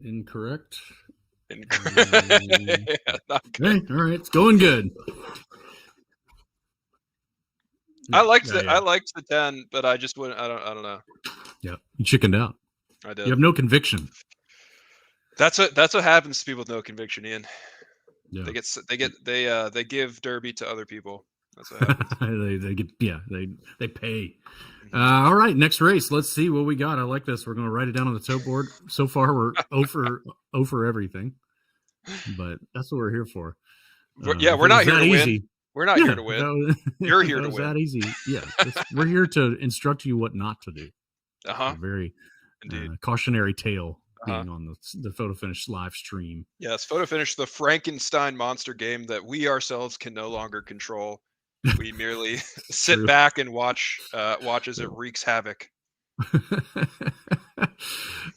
incorrect. Yeah, not good. Okay, all right, it's going good. I liked the 10, but I just wouldn't. I don't know. Yeah, you chickened out. I did. You have no conviction. That's what happens to people with no conviction, Ian. Yeah. They give Derby to other people. That's what happens. they pay. All right, next race. Let's see what we got. I like this. We're going to write it down on the tote board. So far, we're over everything, but that's what we're here for. We're not here to win. We're not here to win. You're here to win. That easy. Yeah, we're here to instruct you what not to do. Very cautionary tale being on the photo finish live stream. Yes, photo finish, the Frankenstein monster game that we ourselves can no longer control. We merely sit back and watch as it wreaks havoc.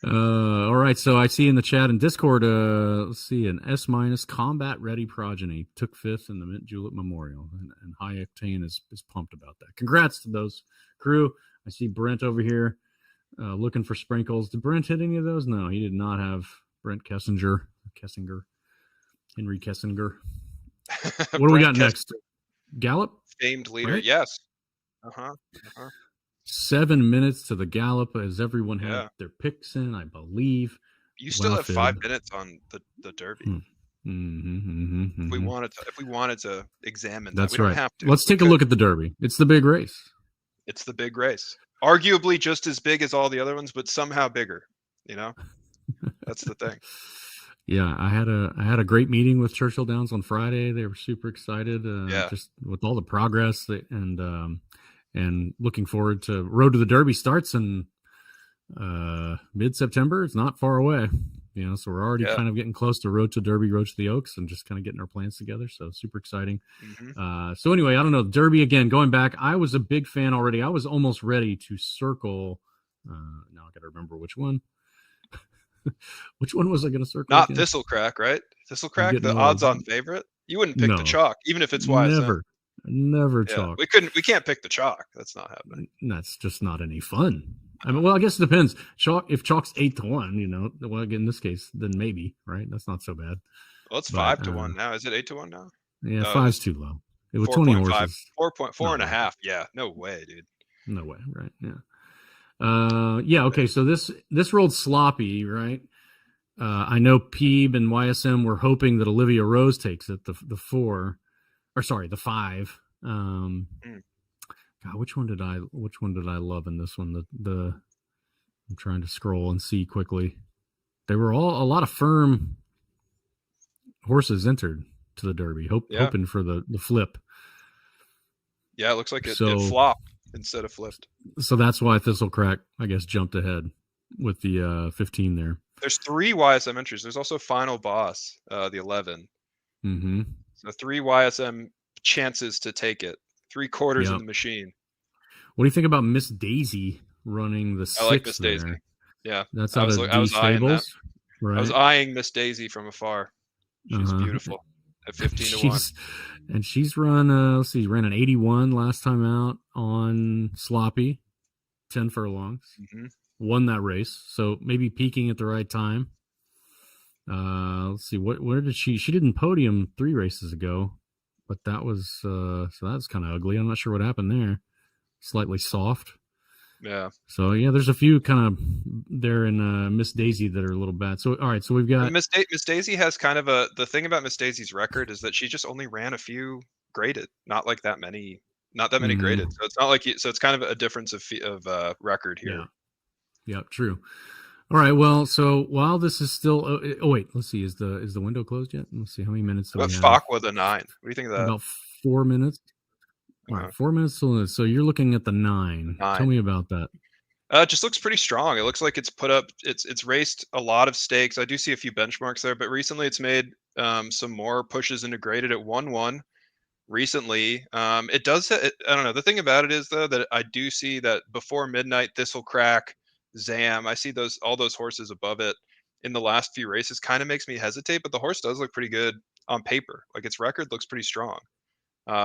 All right, so I see in the chat and Discord, let's see, an S- combat ready progeny took 5th in the Mint Julep Memorial, and High Octane is pumped about that. Congrats to those crew. I see Brent over here looking for sprinkles. Did Brent hit any of those? No, he did not have. Brent Kessinger, Henry Kessinger. What do we got next? Gallop, famed leader. Right? Yes. 7 minutes to the Gallop, as everyone had their picks in, I believe. You still have 5 minutes on the Derby. If we wanted to examine that, that's we don't right. have to. Let's take a look at the Derby. It's the big race. It's the big race. Arguably just as big as all the other ones, but somehow bigger. You know, that's the thing. Yeah, I had a great meeting with Churchill Downs on Friday. They were super excited, just with all the progress and looking forward to Road to the Derby starts in mid-September. It's not far away, so we're already kind of getting close to Road to Derby, Road to the Oaks, and just kind of getting our plans together. So super exciting. So anyway, I don't know, Derby again, going back, I was a big fan already. I was almost ready to circle. Now I got to remember which one. Which one was I going to circle? Not again? Thistlecrack, right? Thistlecrack, the odds-on favorite. You wouldn't pick the chalk, even if it's wise. Never chalk. We can't pick the chalk. That's not happening. That's just not any fun. I mean, well, I guess it depends. Chalk, if chalk's 8-1, well, again, in this case, then maybe, right? That's not so bad. Well, it's 5-1 now. Is it 8-1 now? Yeah, 5's too low. It was 20 horses. 4.5. Yeah, no way, dude. No way, right? Yeah. Okay. So this rolled sloppy, right? I know Peeb and YSM were hoping that Olivia Rose takes it, the 5. God, which one did I love in this one? I'm trying to scroll and see quickly. They were all a lot of firm horses entered to the Derby, hoping for the flip. Yeah, it looks like it flopped instead of flipped. So that's why Thistlecrack, I guess, jumped ahead with the 15 there. There's 3 YSM entries. There's also Final Boss, the 11. Mm-hmm. So 3 YSM chances to take it. 3/4 in the machine. What do you think about Miss Daisy running the 6 I like Miss there? Daisy. Yeah, That's I out was of D eyeing that. Stables, right? I was eyeing Miss Daisy from afar. She's beautiful at 15 to 1. And she's run, let's see, ran an 81 last time out on Sloppy, 10 furlongs. Mm-hmm. Won that race, so maybe peaking at the right time. Let's see, where did she didn't podium 3 races ago, but that was so that's kind of ugly. I'm not sure what happened there. Slightly soft. Yeah. So yeah, there's a few kind of there in Miss Daisy that are a little bad. So all right, so we've got Miss Daisy has kind of the thing about Miss Daisy's record is that she just only ran a few graded, not that many graded. So it's not like so it's kind of a difference of record here. Yeah, true. All right, well, so while this is still wait, let's see, is the window closed yet? Let's see how many minutes do we have. Fakwa the 9. What do you think of that? About 4 minutes. All right, 4 minutes till this. So you're looking at the 9. Tell me about that. It just looks pretty strong. It looks like it's put up. It's raced a lot of stakes. I do see a few benchmarks there, but recently it's made some more pushes into graded at 1-1. Recently, it does. I don't know. The thing about it is though that I do see that before midnight, Thistle Crack, Zam. I see all those horses above it in the last few races. Kind of makes me hesitate, but the horse does look pretty good on paper. Like its record looks pretty strong.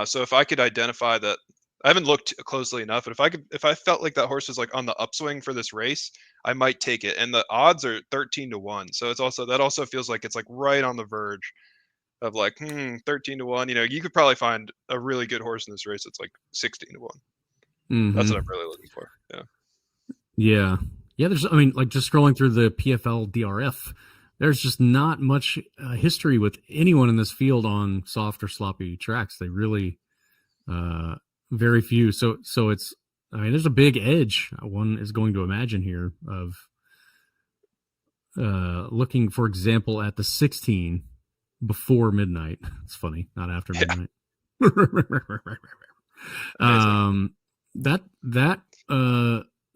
So if I could identify that, I haven't looked closely enough, but if I felt like that horse was like on the upswing for this race, I might take it. And the odds are 13 to 1. So that also feels like it's like right on the verge of like 13 to 1. You know, you could probably find a really good horse in this race that's like 16 to 1. Mm-hmm. That's what I'm really looking for. Yeah. There's, I mean, like just scrolling through the PFL DRF, there's just not much history with anyone in this field on soft or sloppy tracks. They really, very few. So it's, I mean, there's a big edge one is going to imagine here of looking, for example, at the 16 before midnight. It's funny, not after midnight.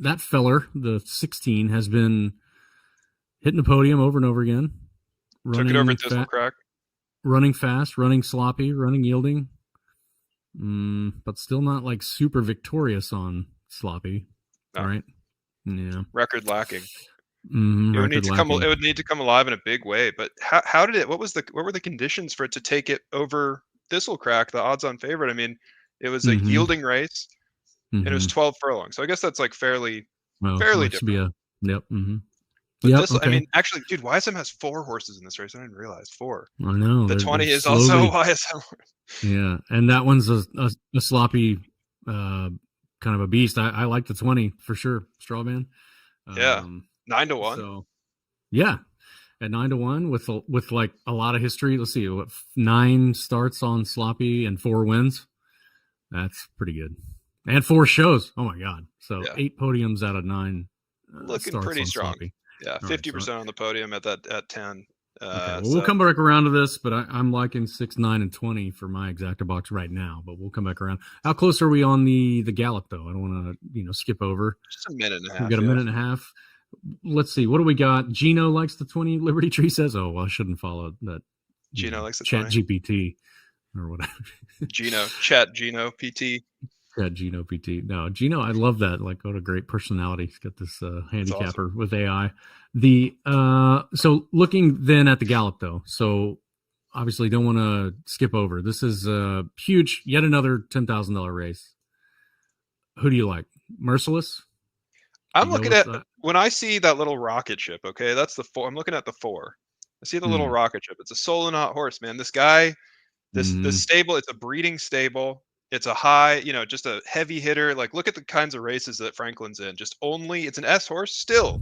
That feller, the 16, has been hitting the podium over and over again. Took it over Thistle Crack. Running fast, running sloppy, running yielding. But still not like super victorious on sloppy. No. Right? Yeah. Record lacking. Mm-hmm, it would need to come alive in a big way. But how did it? What were the conditions for it to take it over Thistle Crack, the odds-on favorite? I mean, it was a yielding race, and it was 12 furlongs. So I guess that's like fairly different. Should be a yep. Mm-hmm. But yep, this, okay. I mean, actually, dude, YSM has 4 horses in this race. I didn't realize 4. I know. The 20 is also a YSM. Yeah, and that one's a sloppy kind of a beast. I like the 20 for sure. Strawman. Yeah, 9 to 1. So, yeah, at 9 to 1 with like a lot of history. Let's see, 9 starts on sloppy and 4 wins. That's pretty good. And 4 shows. Oh my god! So 8 podiums out of 9. Looking pretty strong. Sloppy. Yeah, 50% on the podium at 10. Okay, we'll come back around to this, but I'm liking 6, 9, and 20 for my exacta box right now. But we'll come back around. How close are we on the Gallop though? I don't want to skip over. Just a minute and a half. We got a minute and a half. Let's see. What do we got? Gino likes the 20. Liberty Tree says, "Oh, well, I shouldn't follow that." Gino likes the Chat 20. GPT or whatever. Gino PT. Yeah, Gino PT. No, Gino, I love that. Like, what a great personality. He's got this handicapper awesome. With AI. So looking then at the Gallop though. So obviously don't want to skip over. This is a huge, yet another $10,000 race. Who do you like? Merciless? I'm looking at when I see that little rocket ship. Okay, that's the 4. I'm looking at the 4. I see the little rocket ship. It's a Solonot horse, man. This guy, this stable. It's a breeding stable. It's a high, just a heavy hitter. Like, look at the kinds of races that Franklin's in. It's an S horse, still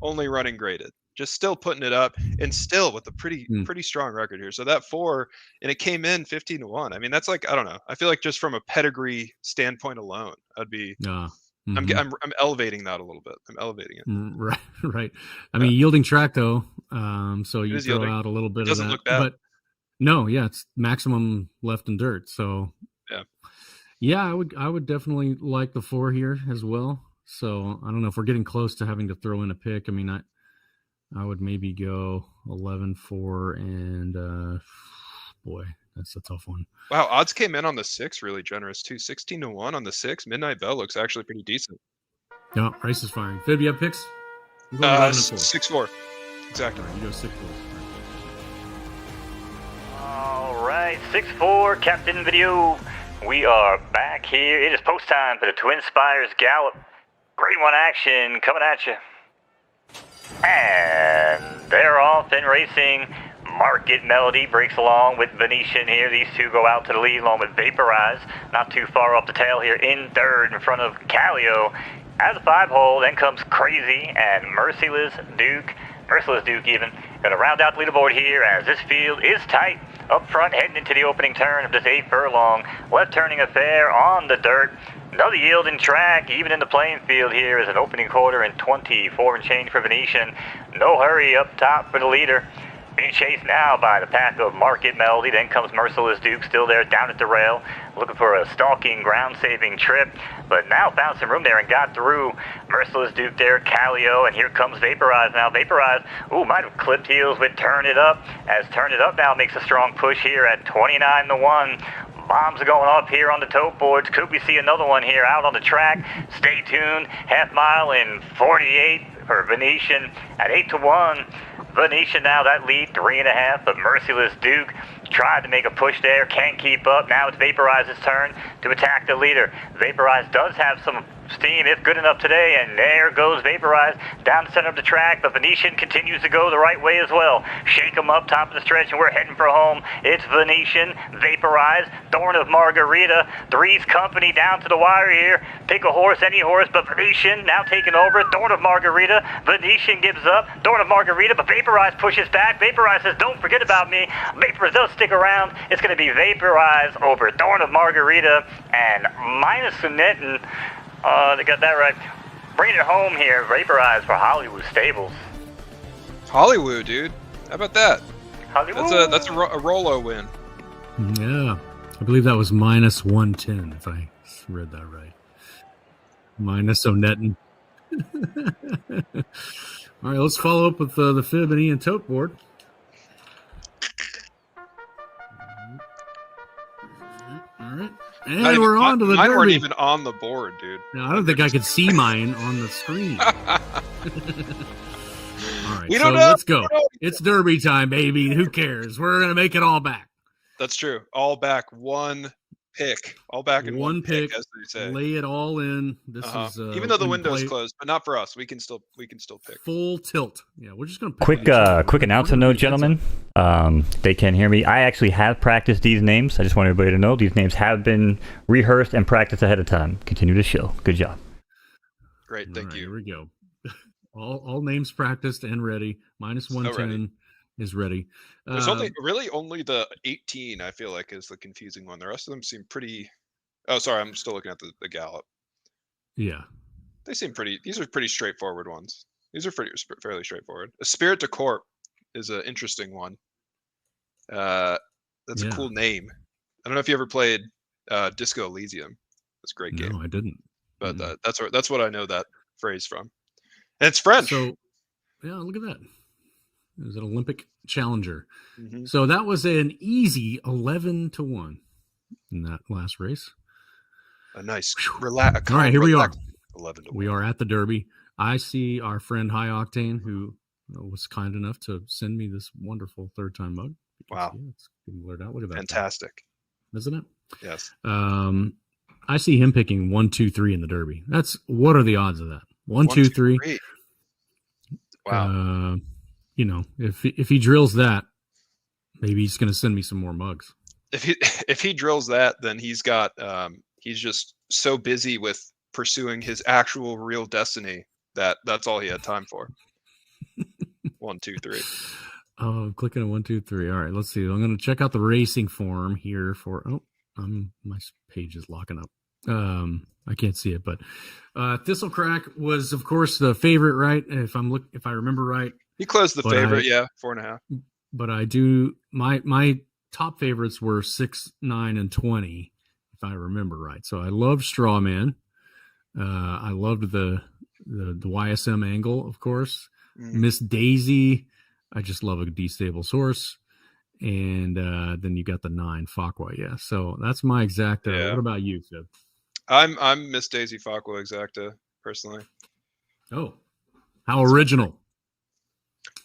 only running graded, just still putting it up, and still with a pretty strong record here. So that 4, and it came in 15 to 1. I mean, that's like, I don't know. I feel like just from a pedigree standpoint alone, I'd be. I'm elevating that a little bit. I'm elevating it. Right. I mean, yielding track though. So you throw out a little bit of that. Doesn't look bad. But no, it's maximum left in dirt. So. Yeah, I would definitely like the 4 here as well. So I don't know if we're getting close to having to throw in a pick. I mean, I would maybe go 11-4, and boy, that's a tough one. Wow, odds came in on the 6 really generous too. 16-1 on the 6. Midnight Bell looks actually pretty decent. No, race is firing. Fib, you have picks? I'm going 11-4. 6-4. Exactly. Right, you go 6-4. All right, 6-4, Captain Video. We are back here. It is post time for the TwinSpires Gallop. Grade 1 action coming at you. And they're off and racing. Market Melody breaks along with Venetian here. These two go out to the lead along with Vaporize. Not too far off the tail here in third in front of Callio. As a 5-hole, then comes Crazy and Merciless Duke even. Gonna round out the leaderboard here as this field is tight. Up front, heading into the opening turn of this 8 furlong. Left turning affair on the dirt. Another yielding track, even in the playing field here, is an opening quarter and 24 and change for Venetian. No hurry up top for the leader. Being chased now by the pack of Market Melody. Then comes Merciless Duke, still there down at the rail, looking for a stalking, ground-saving trip, but now found some room there and got through. Merciless Duke there, Callio, and here comes Vaporize now. Vaporize, might have clipped heels with Turn It Up, as Turn It Up now makes a strong push here at 29-1. Bombs are going up here on the tote boards. Could we see another one here out on the track? Stay tuned. Half mile in 48 for Venetian at 8-1. Venetian now that lead 3.5, but Merciless Duke tried to make a push there, can't keep up. Now it's Vaporize's turn to attack the leader. Vaporize does have some steam, if good enough today, and there goes Vaporize down the center of the track, but Venetian continues to go the right way as well. Shake him up top of the stretch, and we're heading for home. It's Venetian, Vaporize, Thorn of Margarita, Three's Company down to the wire here. Pick a horse, any horse, but Venetian now taking over. Thorn of Margarita, Venetian gives up. Thorn of Margarita, but Vaporize pushes back. Vaporize says, don't forget about me. Vaporize does stick around. It's going to be Vaporize over Thorn of Margarita, and minus Sunetton. They got that right. Bringing it home here, Vaporize for Hollywood Stables. Hollywood, dude. How about that? Hollywood. That's a Rolo win. Yeah. I believe that was minus 110, if I read that right. Minus O'Netton. All right, let's follow up with the Fib and Ian tote board. All right. And we're on to the mine Derby. weren't even on the board, dude. No, I don't think I could see mine on the screen. All right, We so don't know. let's go. It's Derby time, baby. Who cares? We're going to make it all back. That's true. All back one pick. All back in one pick, as they say. Lay it all in. This is even though the window's closed, but not for us. We can still pick. Full tilt. Yeah, we're just going to pick. Quick announcement note, gentlemen. They can't hear me. I actually have practiced these names. I just want everybody to know these names have been rehearsed and practiced ahead of time. Continue to show. Good job. Great, thank you. Here we go. all names practiced and ready. Minus 110 is ready. There's only the 18, I feel like, is the confusing one. The rest of them seem pretty. Oh, sorry, I'm still looking at the Gallop. Yeah. They seem pretty. These are pretty straightforward ones. These are fairly straightforward. A Spirit de Corp is an interesting one. That's a cool name. I don't know if you ever played Disco Elysium. That's a great game. No, I didn't. But that's what I know that phrase from. And it's French. So, yeah, look at that. It was an Olympic challenger. Mm-hmm. So that was an easy 11-1 in that last race. A nice All right, here we are. 11-1. We are at the Derby. I see our friend High Octane, who was kind enough to send me this wonderful third-time mug. Wow. It's blurred out. Look at that. Fantastic. Isn't it? Yes. I see him picking 1, 2, 3 in the Derby. What are the odds of that? 1, 2, 3. Wow. If he drills that, maybe he's going to send me some more mugs. If he drills that, then he's got he's just so busy with pursuing his actual real destiny that's all he had time for. 1, 2, 3. Oh, I'm clicking on 1, 2, 3. All right, let's see. I'm going to check out the racing form here my page is locking up. I can't see it, but Thistlecrack was, of course, the favorite, right? If I remember right, he closed the favorite, 4.5. But I do my top favorites were 6, 9, and 20, if I remember right. So I loved Strawman. I loved the YSM angle, of course. Miss Daisy. I just love a D Stables horse. And then you got the 9 Fakwa. Yeah. So that's my exacta. Yeah. What about you, Sib? I'm Miss Daisy Fakwa exacta personally. Oh, how original.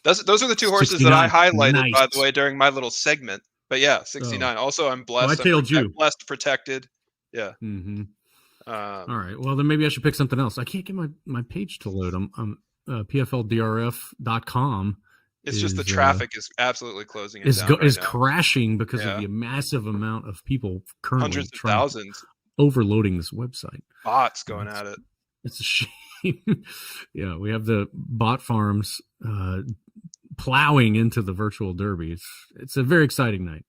Those are the 2 horses that I 69. highlighted, Nice. by the way, during my little segment. But yeah, 69. Also, I'm blessed. I tailed you. I'm blessed, protected. Yeah. Mm-hmm. All right. Well, then maybe I should pick something else. I can't get my page to load. I'm PFLDRF.com. It's just the traffic is absolutely closing it down. Is crashing because of the massive amount of people currently hundreds of thousands overloading this website. Bots going at it. It's a shame. Yeah, we have the bot farms plowing into the virtual derby. It's a very exciting night.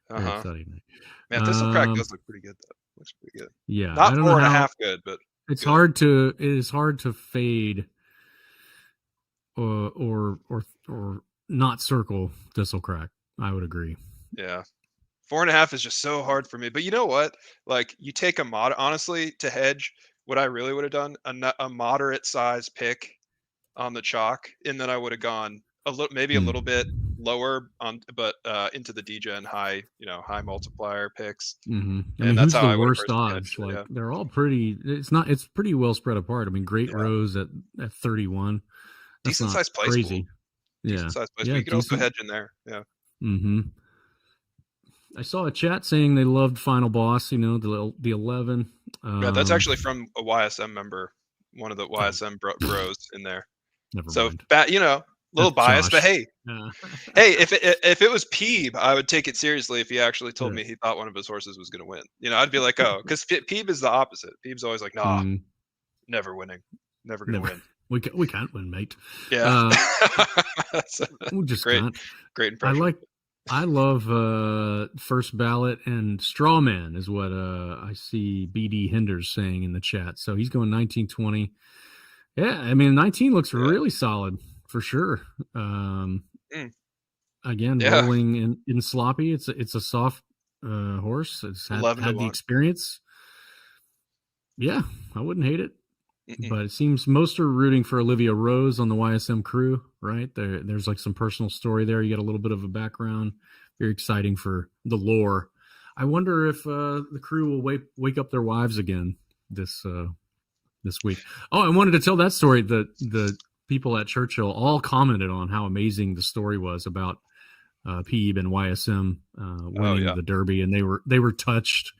Very exciting night. Man, Thistlecrack does look pretty good though. Looks pretty good. Yeah, not I don't 4.5 good, but it's good. It is hard to fade or not circle Thistlecrack. I would agree. Yeah. 4.5 is just so hard for me. But you know what? Like, you take honestly, to hedge, what I really would have done, a moderate size pick on the chalk, and then I would have gone a little bit lower on, but into the DGen high multiplier picks. Mm-hmm. And that's who's how the I would worst odds? They're all pretty. It's pretty well spread apart. I mean, Great Rose at 31. That's decent size place. Crazy. Decent size place. But you can also hedge in there. Yeah. Mm-hmm. I saw a chat saying they loved Final Boss. The 11. Yeah, that's actually from a YSM member, one of the YSM bros in there. Never so mind. Little biased, but hey, hey, if it was Peeb, I would take it seriously if he actually told me he thought one of his horses was going to win. I'd be like, oh, because Peeb is the opposite. Peeb's always like, nah, never winning, never going to win. We can't win, mate. Yeah, we just great, can't. Great impression. I love First Ballot and Strawman is what I see BD Hinders saying in the chat. So he's going 19-20. Yeah, I mean 19 looks really solid for sure. Again, rolling in sloppy. It's a soft horse. It's had the experience. Yeah, I wouldn't hate it. But it seems most are rooting for Olivia Rose on the YSM crew, right? There's like some personal story there. You get a little bit of a background. Very exciting for the lore. I wonder if the crew will wake up their wives again this week. Oh, I wanted to tell that story. The people at Churchill all commented on how amazing the story was about Peeb and YSM winning the Derby, and they were touched.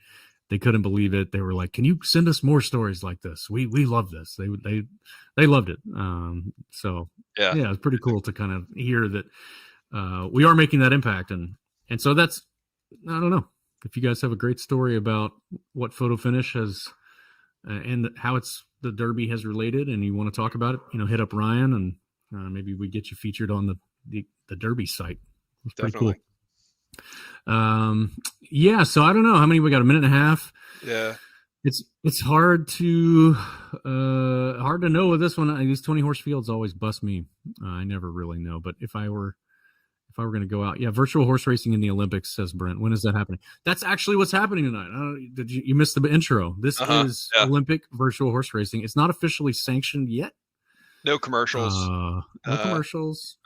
They couldn't believe it. They were like, "Can you send us more stories like this? We love this." They loved it. So it's pretty cool to kind of hear that we are making that impact, and so that's, I don't know if you guys have a great story about what Photo Finish has and how the Derby has related, and you want to talk about it. Hit up Ryan, and maybe we get you featured on the Derby site. It's pretty cool. So I don't know how many we got, a minute and a half. Yeah, it's hard to know with this one. These 20 horse fields always bust me. I never really know, but if I were going to go out, virtual horse racing in the Olympics, says Brent. When is that happening? That's actually what's happening tonight. Did you missed the intro? This is Olympic virtual horse racing. It's not officially sanctioned yet. No commercials. No commercials.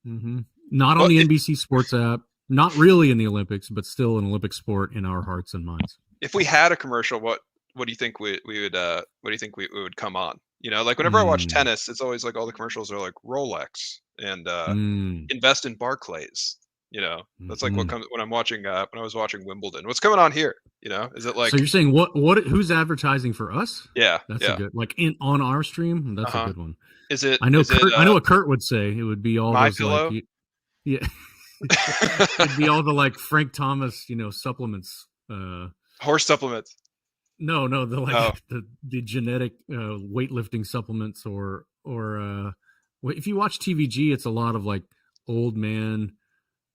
Mm-hmm. Not on the NBC Sports app. Not really in the Olympics, but still an Olympic sport in our hearts and minds. If we had a commercial, what do you think we would? What do you think we would come on? Like whenever I watch tennis, it's always like all the commercials are like Rolex and invest in Barclays. That's like what comes when I'm watching. When I was watching Wimbledon, what's coming on here? Is it like? So you're saying what? Who's advertising for us? Yeah, that's a good, like on our stream. That's a good one. Is it? I know. I know what Kurt would say. It would be all those Pillow? Yeah. It'd be all the like Frank Thomas, supplements. Horse supplements. No, the genetic weightlifting supplements, or if you watch TVG, it's a lot of like old man,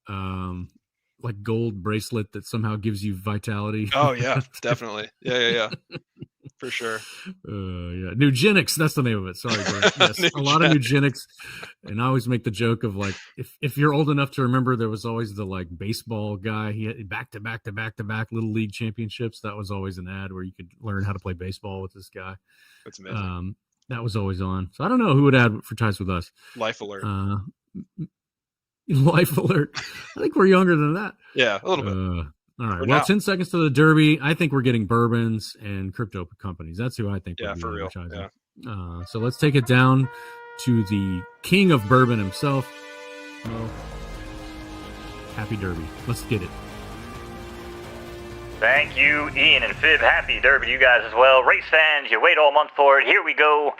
like gold bracelet that somehow gives you vitality. Oh yeah, definitely. Yeah. For sure. Nugenics, that's the name of it. Sorry, Brent. Yes, a lot of Nugenics. And I always make the joke of like, if you're old enough to remember, there was always the like baseball guy. He had back to back little league championships. That was always an ad where you could learn how to play baseball with this guy. That's amazing. That was always on. So I don't know who would advertise with us. Life Alert. Life Alert. I think we're younger than that. Yeah, a little bit. All right. For Well, now. 10 seconds to the Derby. I think we're getting bourbons and crypto companies. That's who I think would be For real. advertising. Yeah. So let's take it down to the king of bourbon himself. Mo. Happy Derby. Let's get it. Thank you, Ian and Fib. Happy Derby to you guys as well. Race fans, you wait all month for it. Here we go.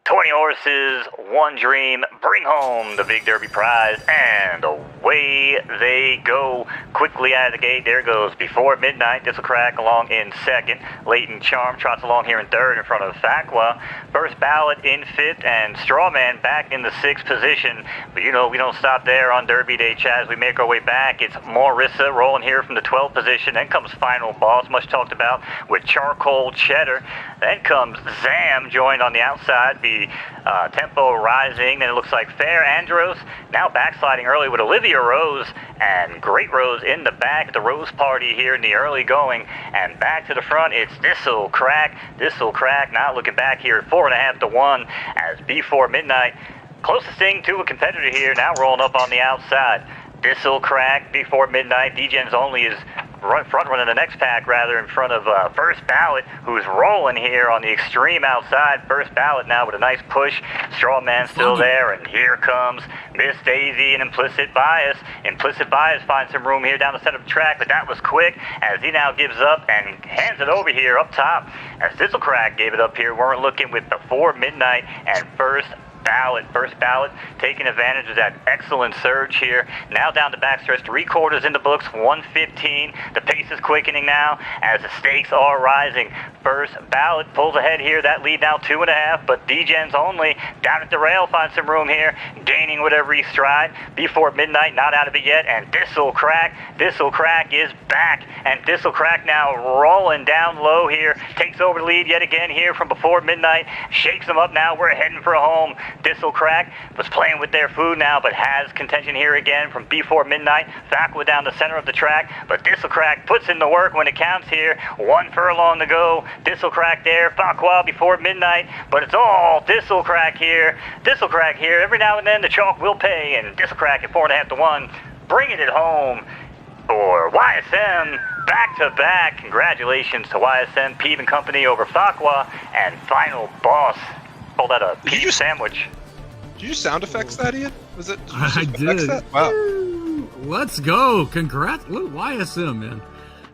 20 horses, one dream, bring home the big Derby prize, and away they go. Quickly out of the gate, there goes Before Midnight. This will crack along in second. Leighton Charm trots along here in third in front of Facwa. First Ballot in fifth, and Strawman back in the sixth position. But you know, we don't stop there on Derby Day, Chad. As we make our way back, it's Marissa rolling here from the 12th position. Then comes Final Boss, much talked about, with Charcoal Cheddar. Then comes Zam, joined on the outside. Tempo rising, then it looks like Fair Andros now backsliding early with Olivia Rose and Great Rose in the back. The Rose Party here in the early going, and back to the front it's This'll Crack. Now looking back here at 4.5 to 1 as Before Midnight, closest thing to a competitor here, now rolling up on the outside. This'll Crack, Before Midnight. DGens Only is front running the next pack, rather, in front of First Ballot, who's rolling here on the extreme outside. First Ballot now with a nice push. Strawman still there, and here comes Miss Daisy and Implicit Bias. Implicit Bias finds some room here down the center of the track, but that was quick as he now gives up and hands it over here up top. As This'll Crack gave it up here, weren't looking with Before Midnight and First Ballot taking advantage of that excellent surge here. Now down the backstretch, 3/4 in the books, 1:15. The pace is quickening now as the stakes are rising. First Ballot pulls ahead here, that lead now 2.5, but DGens Only down at the rail finds some room here, gaining with every stride. Before Midnight not out of it yet, and This'll Crack is back, and This'll Crack now rolling down low here, takes over the lead yet again here from Before Midnight, shakes them up now, we're heading for a home. This'll Crack was playing with their food now, but has contention here again from Before Midnight. Facwa down the center of the track, but This'll Crack puts in the work when it counts here. 1 furlong to go. This'll Crack there, Facwa Before Midnight, but it's all This'll Crack here. Every now and then the chalk will pay, and This'll Crack at 4.5 to 1, bringing it home for YSM back-to-back. Congratulations to YSM, Peeve and Company over Facwa, and Final Boss. Call that a Peeve sandwich. Did you sound effects that, Ian? Was it? I did. That? Wow. Let's go. Congrats. Look, YSM, man.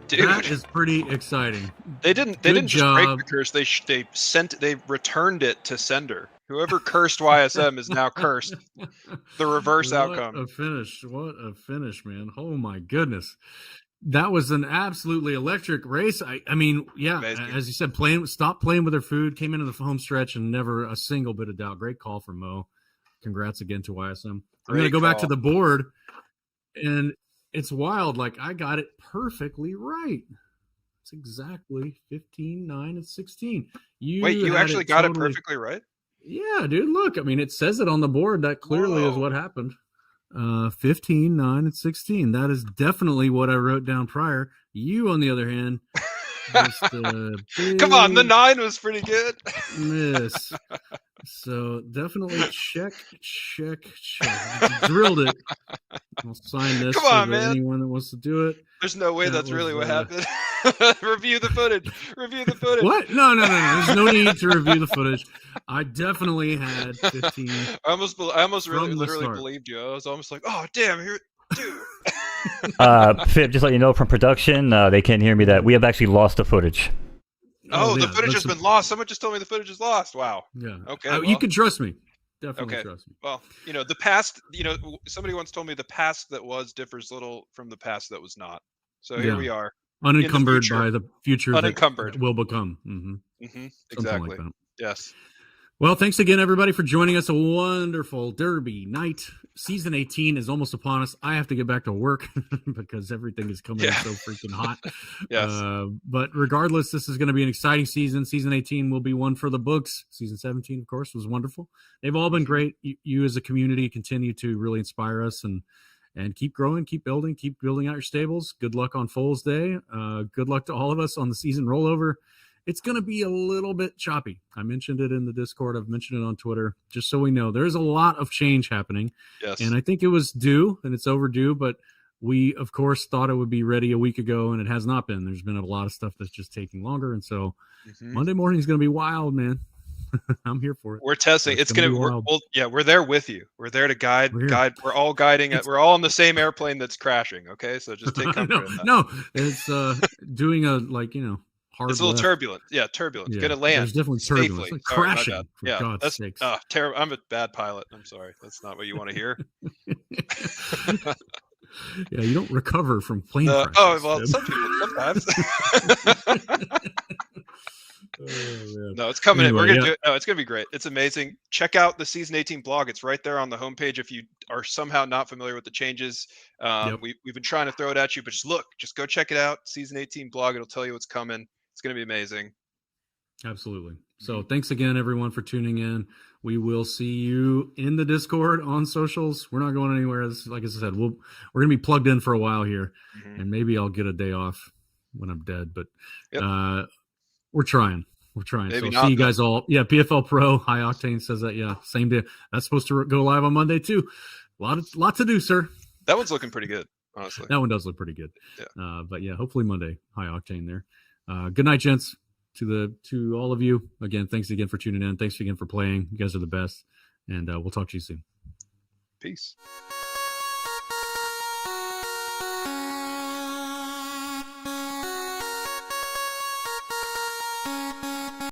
Dude. That is pretty exciting. They didn't just break the curse. They returned it to sender. Whoever cursed YSM is now cursed. The reverse outcome. What a finish, man. Oh my goodness. That was an absolutely electric race. I mean, yeah, amazing. As you said, stopped playing with their food, came into the home stretch, and never a single bit of doubt. Great call from Mo. Congrats again to YSM. I'm going to go back to the board, and it's wild. Like, I got it perfectly right. It's exactly 15, 9, and 16. You actually got it perfectly right? Yeah, dude, look. I mean, it says it on the board. That clearly is what happened. 15, 9, and 16. That is definitely what I wrote down prior. You, on the other hand, just come on, the 9 was pretty good. Miss. So definitely check. Drilled it. I'll sign this for anyone that wants to do it. There's no way that's really what happened. Review the footage. What? No. There's no need to review the footage. I definitely had 15. I almost literally believed you. I was almost like, oh, damn, here, dude. Fib, just let you know from production, they can't hear me that we have actually lost the footage. Oh, the footage has been lost. Someone just told me the footage is lost. Wow. Yeah. Okay. You can trust me. Definitely trust me. Well, the past, somebody once told me the past that was differs little from the past that was not. So here we are. Unencumbered by the future that will become. Mm-hmm. Exactly. Like yes. Well, thanks again, everybody, for joining us. A wonderful Derby night. Season 18 is almost upon us. I have to get back to work because everything is coming in so freaking hot. Yes. But regardless, this is going to be an exciting season. Season 18 will be one for the books. Season 17, of course, was wonderful. They've all been great. You as a community continue to really inspire us and keep growing, keep building out your stables. Good luck on Foals Day. Good luck to all of us on the season rollover. it's going to be a little bit choppy. I mentioned it in the Discord. I've mentioned it on Twitter, just so we know. There's a lot of change happening. Yes. And I think it was due, and it's overdue, but we, of course, thought it would be ready a week ago, and it has not been. There's been a lot of stuff that's just taking longer, and so Monday morning is going to be wild, man. I'm here for it. We're testing. It's gonna. We're there with you. We're there to guide. We're all guiding. We're all on the same airplane that's crashing. Okay, so just take comfort in that. No, it's doing a hard. It's a little left. turbulent. Yeah, turbulent. Yeah, Gonna land. There's definitely turbulence. Safely. Like Sorry, my crashing. bad. For Yeah, God's sakes. Terrible. I'm a bad pilot. I'm sorry. That's not what you want to hear. Yeah, you don't recover from plane crashes. Oh well, some people sometimes. No, it's coming in. We're gonna do it. No, it's gonna be great. It's amazing. Check out the Season 18 blog. It's right there on the homepage. If you are somehow not familiar with the changes, we've been trying to throw it at you, but just go check it out. Season 18 blog. It'll tell you what's coming. It's gonna be amazing. Absolutely. So thanks again, everyone, for tuning in. We will see you in the Discord, on socials. We're not going anywhere. Like I said, we're gonna be plugged in for a while here, and maybe I'll get a day off when I'm dead. But we're trying. Maybe so see you guys all. Yeah, PFL Pro High Octane says that. Yeah, same day. That's supposed to go live on Monday too. Lot to do, sir. That one's looking pretty good, honestly. That one does look pretty good. Yeah. But yeah, hopefully Monday High Octane there. Good night, gents. To all of you again. Thanks again for tuning in. Thanks again for playing. You guys are the best, and we'll talk to you soon. Peace.